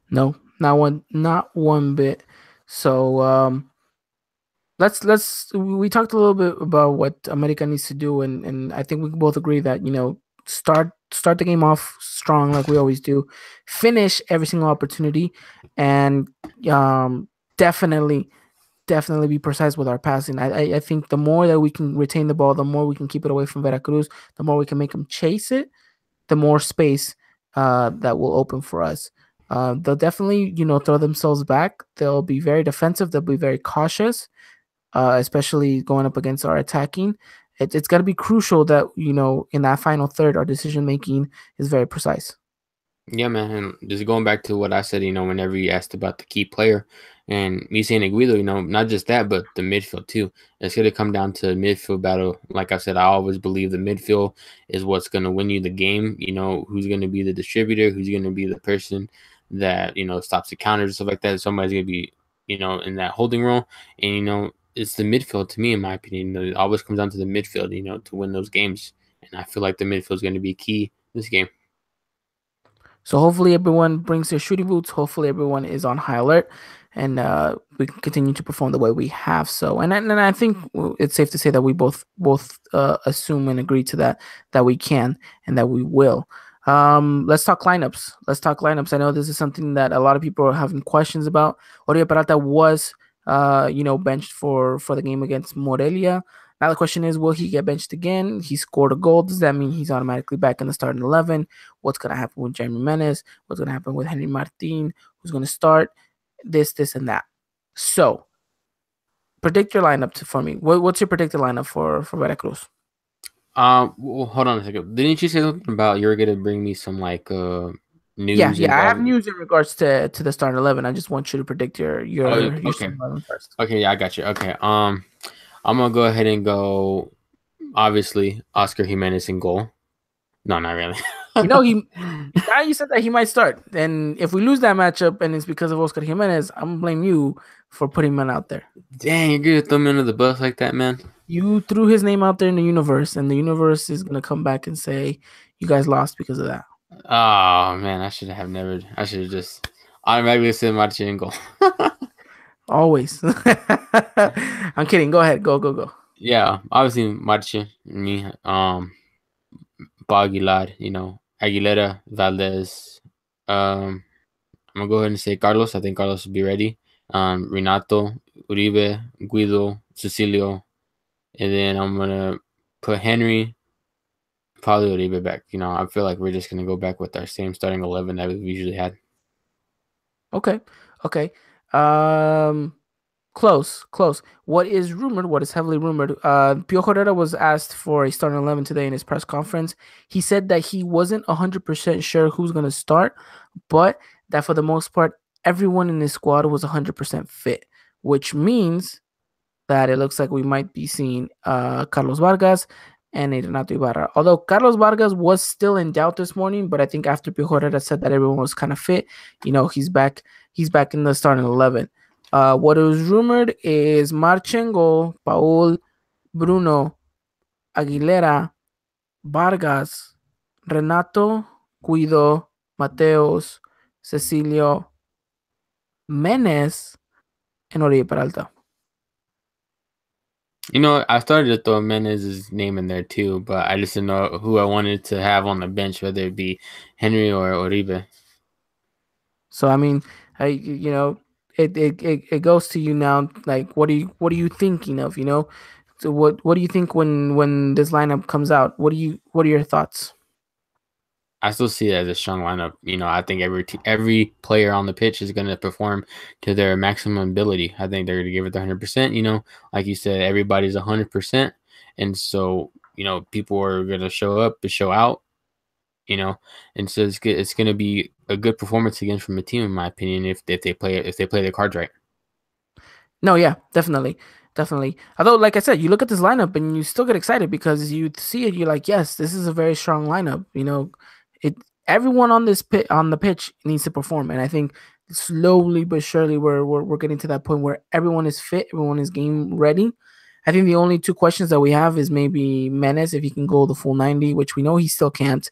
No, not one bit. So we talked a little bit about what America needs to do, and I think we can both agree that start the game off strong like we always do, finish every single opportunity, and um definitely definitely be precise with our passing. I think the more that we can retain the ball, the more we can keep it away from Veracruz, the more we can make them chase it, the more space that will open for us. They'll definitely, throw themselves back. They'll be very defensive. They'll be very cautious, especially going up against our attacking. It's got to be crucial that, in that final third, our decision making is very precise. Yeah, man. And just going back to what I said, whenever you asked about the key player and me saying Aguido, not just that, but the midfield too. It's going to come down to midfield battle. Like I said, I always believe the midfield is what's going to win you the game. Who's going to be the distributor, who's going to be the person that, stops the counters and stuff like that. Somebody's going to be, in that holding role. And, it's the midfield to me, in my opinion. It always comes down to the midfield, to win those games. And I feel like the midfield is going to be key this game. So hopefully everyone brings their shooting boots. Hopefully everyone is on high alert, and we can continue to perform the way we have. So, and I think it's safe to say that we both assume and agree to that we can and that we will. Let's talk lineups. I know this is something that a lot of people are having questions about. Oriol Peralta was benched for the game against Morelia. Now the question is, will he get benched again? He scored a goal. Does that mean he's automatically back in the starting 11? What's going to happen with Jeremy Menes? What's going to happen with Henry Martin? Who's going to start? This, and that. So, predict your lineup for me. What's your predicted lineup for Veracruz? Well, hold on a second. Didn't you say something about you're gonna bring me some Yeah, news yeah. I have involved? news in regards to the starting 11. I just want you to predict your Oh, your your okay, starting 11 first. okay, yeah, I got you. Okay, I'm gonna go ahead and go. Obviously, Oscar Jimenez in goal. No, not really. You know, now you said that he might start. And if we lose that matchup and it's because of Oscar Jimenez, I'm gonna blame you for putting him out there. Dang, you're gonna throw me under the bus like that, man. You threw his name out there in the universe, and the universe is gonna come back and say you guys lost because of that. Oh man, I should have never. I should have just automatically said Martin and goal. Always. I'm kidding. Go ahead. Go, go, go. Yeah, obviously Martin, me, Aguilar, Aguilera, Valdez. I'm gonna go ahead and say Carlos. I think Carlos will be ready. Renato, Uribe, Guido, Cecilio, and then I'm gonna put Henry, probably Uribe back. I feel like we're just gonna go back with our same starting 11 that we usually had. Okay. Okay. Um, Close, close. What is rumored, what is heavily rumored, Pio Herrera was asked for a starting 11 today in his press conference. He said that he wasn't 100% sure who's going to start, but that for the most part, everyone in his squad was 100% fit, which means that it looks like we might be seeing Carlos Vargas and Renato Ibarra. Although Carlos Vargas was still in doubt this morning, but I think after Pio Herrera said that everyone was kind of fit, he's back. He's back in the starting 11. What is rumored is Marchengo, Paul, Bruno, Aguilera, Vargas, Renato, Guido, Mateos, Cecilio, Menes, and Oribe Peralta. I started to throw Menez's name in there too, but I just didn't know who I wanted to have on the bench, whether it be Henry or Uribe. So I mean, it goes to you now. Like, what are you thinking of? So what do you think when this lineup comes out? What are your thoughts? I still see it as a strong lineup. I think every player on the pitch is going to perform to their maximum ability. I think they're going to give it 100%. Like you said, everybody's 100%, and so people are going to show up and show out. And so it's going to be a good performance again from the team, in my opinion, if they play their cards right. No, yeah, definitely, definitely. Although, like I said, you look at this lineup and you still get excited because you see it. You're like, yes, this is a very strong lineup. It everyone on this pit on the pitch needs to perform, and I think slowly but surely we're getting to that point where everyone is fit, everyone is game ready. I think the only two questions that we have is maybe Menes if he can go the full 90, which we know he still can't,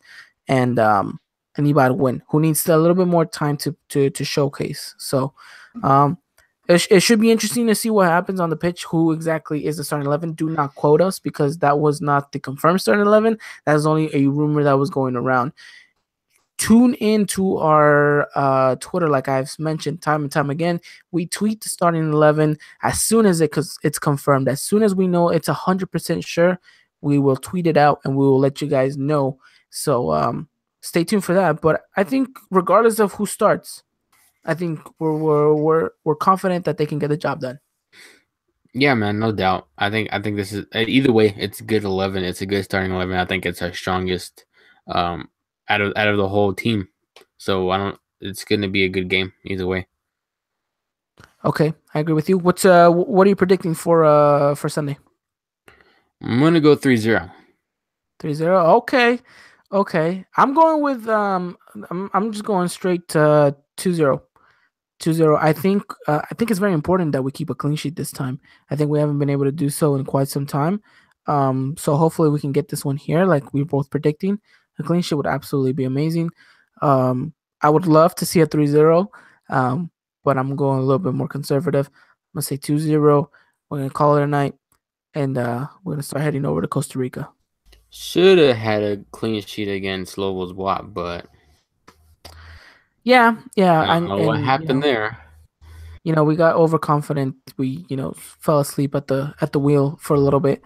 and Ibad win, who needs a little bit more time to showcase. So, um, it should be interesting to see what happens on the pitch. Who exactly is the starting 11? Do not quote us because that was not the confirmed starting 11. That is only a rumor that was going around. Tune in to our Twitter, like I've mentioned time and time again. We tweet the starting 11 as soon as it's confirmed. As soon as we know it's 100% sure, we will tweet it out and we will let you guys know. So stay tuned for that. But I think regardless of who starts, I think we're confident that they can get the job done. Yeah, man, no doubt. I think this is either way. It's a good 11. It's a good starting 11. I think it's our strongest um, out of the whole team. So I don't. It's going to be a good game either way. Okay, I agree with you. What are you predicting for Sunday? I'm going to go 3-0. 3-0. Okay. Okay. I'm going with I'm just going straight 2-0. 2-0. I think it's very important that we keep a clean sheet this time. I think we haven't been able to do so in quite some time. So hopefully we can get this one here like we're both predicting. A clean sheet would absolutely be amazing. Um I would love to see a 3-0. But I'm going a little bit more conservative. I'm going to say 2-0. We're going to call it a night and we're going to start heading over to Costa Rica. Should have had a clean sheet against Lobos WAP, but Yeah, yeah, I don't know what and happened there. we got overconfident. We fell asleep at the wheel for a little bit.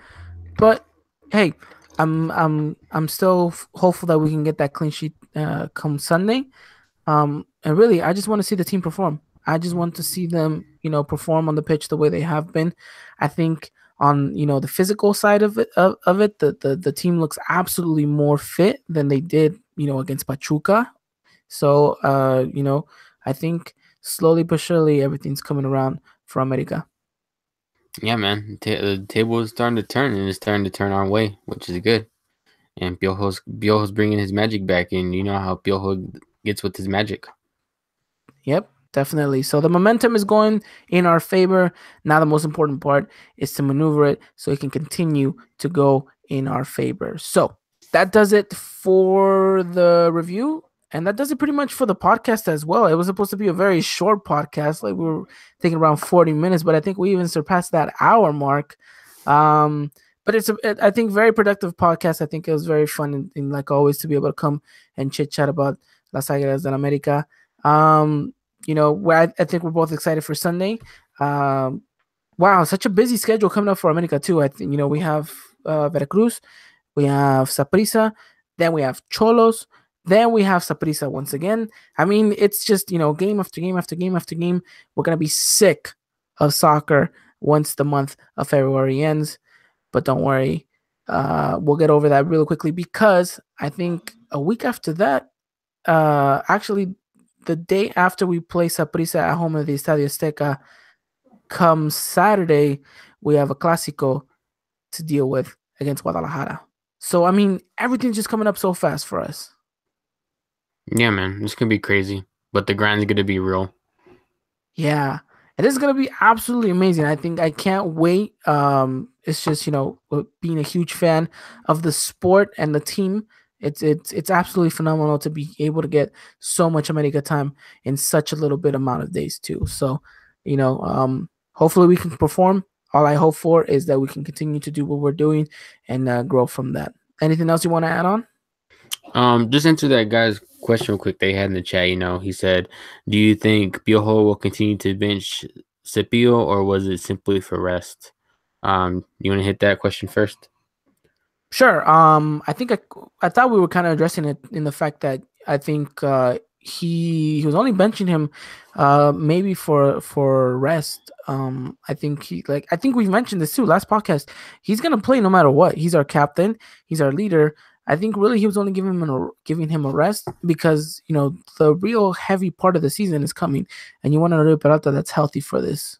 But hey, I'm still hopeful that we can get that clean sheet come Sunday. And really, I just want to see the team perform. I just want to see them, perform on the pitch the way they have been. I think on the physical side of it, the team looks absolutely more fit than they did, against Pachuca. So, I think slowly but surely everything's coming around for America. Yeah, man. The table is starting to turn, and it's starting to turn our way, which is good. and Piojo's bringing his magic back, and you know how Piojo gets with his magic. Yep, definitely. So the momentum is going in our favor. Now the most important part is to maneuver it so it can continue to go in our favor. So that does it for the review. And that does it pretty much for the podcast as well. It was supposed to be a very short podcast. Like we were thinking around 40 minutes, but I think we even surpassed that hour mark. Um, but I think, very productive podcast. I think it was very fun and like always to be able to come and chit chat about Las Águilas del América. Um, I think we're both excited for Sunday. Um, wow, such a busy schedule coming up for America too. I think we have Veracruz, we have Saprissa, then we have Cholos, then we have Saprissa once again. I mean, it's just game after game after game after game. We're gonna be sick of soccer once the month of February ends, but don't worry, we'll get over that really quickly because I think a week after that, actually the day after we play Saprissa at home at the Estadio Azteca, come Saturday, we have a Clásico to deal with against Guadalajara. So, I mean, everything's just coming up so fast for us. Yeah, man, this could be crazy, but the grind's gonna be real. Yeah. It is gonna be absolutely amazing. I think I can't wait. It's just being a huge fan of the sport and the team. It's absolutely phenomenal to be able to get so much America time in such a little bit amount of days too. So, hopefully we can perform. All I hope for is that we can continue to do what we're doing and grow from that. Anything else you want to add on? Just answer that guy's question real quick they had in the chat. You know, he said, "Do you think Piojo will continue to bench Cepillo, or was it simply for rest?" You want to hit that question first? Sure. I think I thought we were kind of addressing it in the fact that I think he was only benching him maybe for rest. I think we mentioned this too last podcast. He's gonna play no matter what. He's our captain. He's our leader. I think really he was only giving him a rest because the real heavy part of the season is coming, and you want a Rio Peralta that's healthy for this.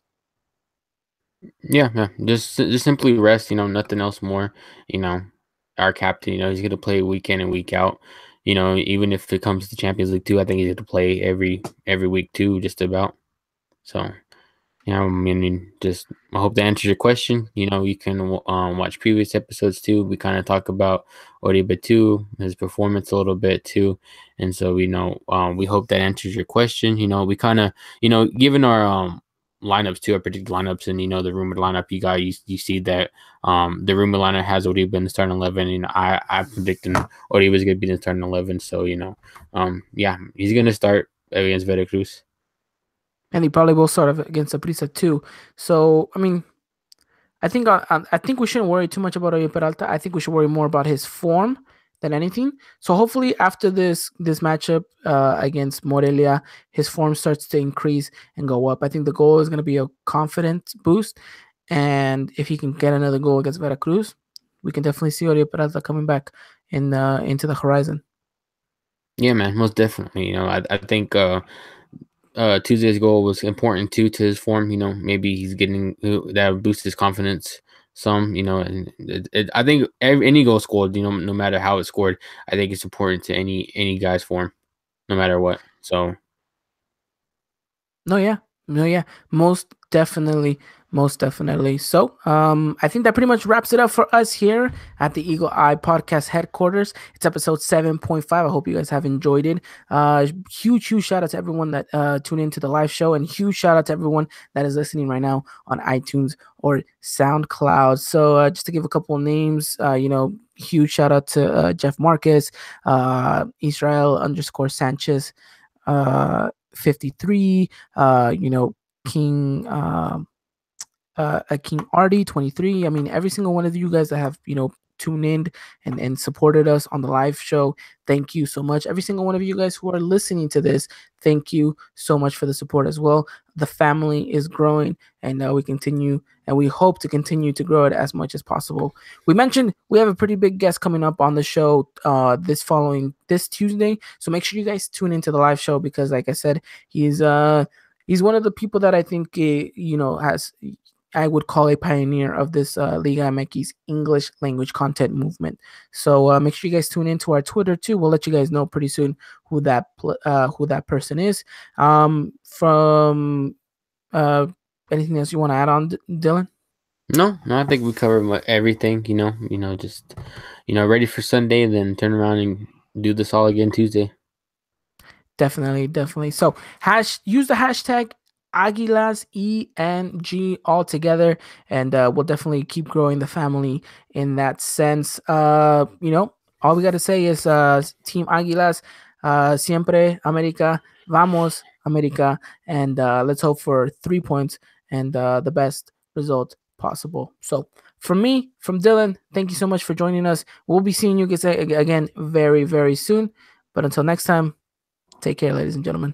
Yeah, yeah. Just simply rest. You know, nothing else more. You know, our captain. You know, he's gonna play week in and week out. You know, even if it comes to Champions League too, I think he's gonna play every week too, just about. So yeah, I mean, just I hope that answers your question. You know, you can watch previous episodes too. We kind of talk about Oribe too, his performance a little bit too, and so we hope that answers your question. You know, we kind of given our lineups too, our predicted lineups, and the rumored lineup you see that the rumored lineup has Oribe in the starting 11. I predicting Oribe is going to be in the starting 11. So yeah, he's going to start against Veracruz. And he probably will start against Saprissa too. So I mean, I think we shouldn't worry too much about Oye Peralta. I think we should worry more about his form than anything. So hopefully after this matchup against Morelia, his form starts to increase and go up. I think the goal is going to be a confidence boost, and if he can get another goal against Veracruz, we can definitely see Oye Peralta coming back into the horizon. Yeah, man, most definitely. I think Tuesday's goal was important too to his form. Maybe he's getting that boosts his confidence some. And I think any goal scored, no matter how it's scored, I think it's important to any guy's form, no matter what. So No, yeah. No, yeah. Most definitely. So, I think that pretty much wraps it up for us here at the Eagle Eye Podcast headquarters. It's episode 7.5. I hope you guys have enjoyed it. Huge shout out to everyone that tuned into the live show, and huge shout out to everyone that is listening right now on iTunes or SoundCloud. So, just to give a couple of names, huge shout out to Jeff Marcus, Israel_Sanchez, 53, King King Artie 23. I mean, every single one of you guys that have tuned in and supported us on the live show, thank you so much. Every single one of you guys who are listening to this, thank you so much for the support as well. The family is growing, and we hope to continue to grow it as much as possible. We mentioned we have a pretty big guest coming up on the show this Tuesday, so make sure you guys tune into the live show because, like I said, he's one of the people that I think has I would call a pioneer of this Liga MX English language content movement. So make sure you guys tune into our Twitter too. We'll let you guys know pretty soon who that person is. From anything else you want to add on, Dylan? No, no, I think we covered everything. Just ready for Sunday, then turn around and do this all again Tuesday. Definitely, definitely. So use the hashtag Aguilas ENG all together, and we'll definitely keep growing the family in that sense. All we gotta say is Team Aguilas, siempre America, vamos America, and let's hope for 3 points and the best result possible. So from me, from Dylan, thank you so much for joining us. We'll be seeing you guys again very, very soon. But until next time, take care, ladies and gentlemen.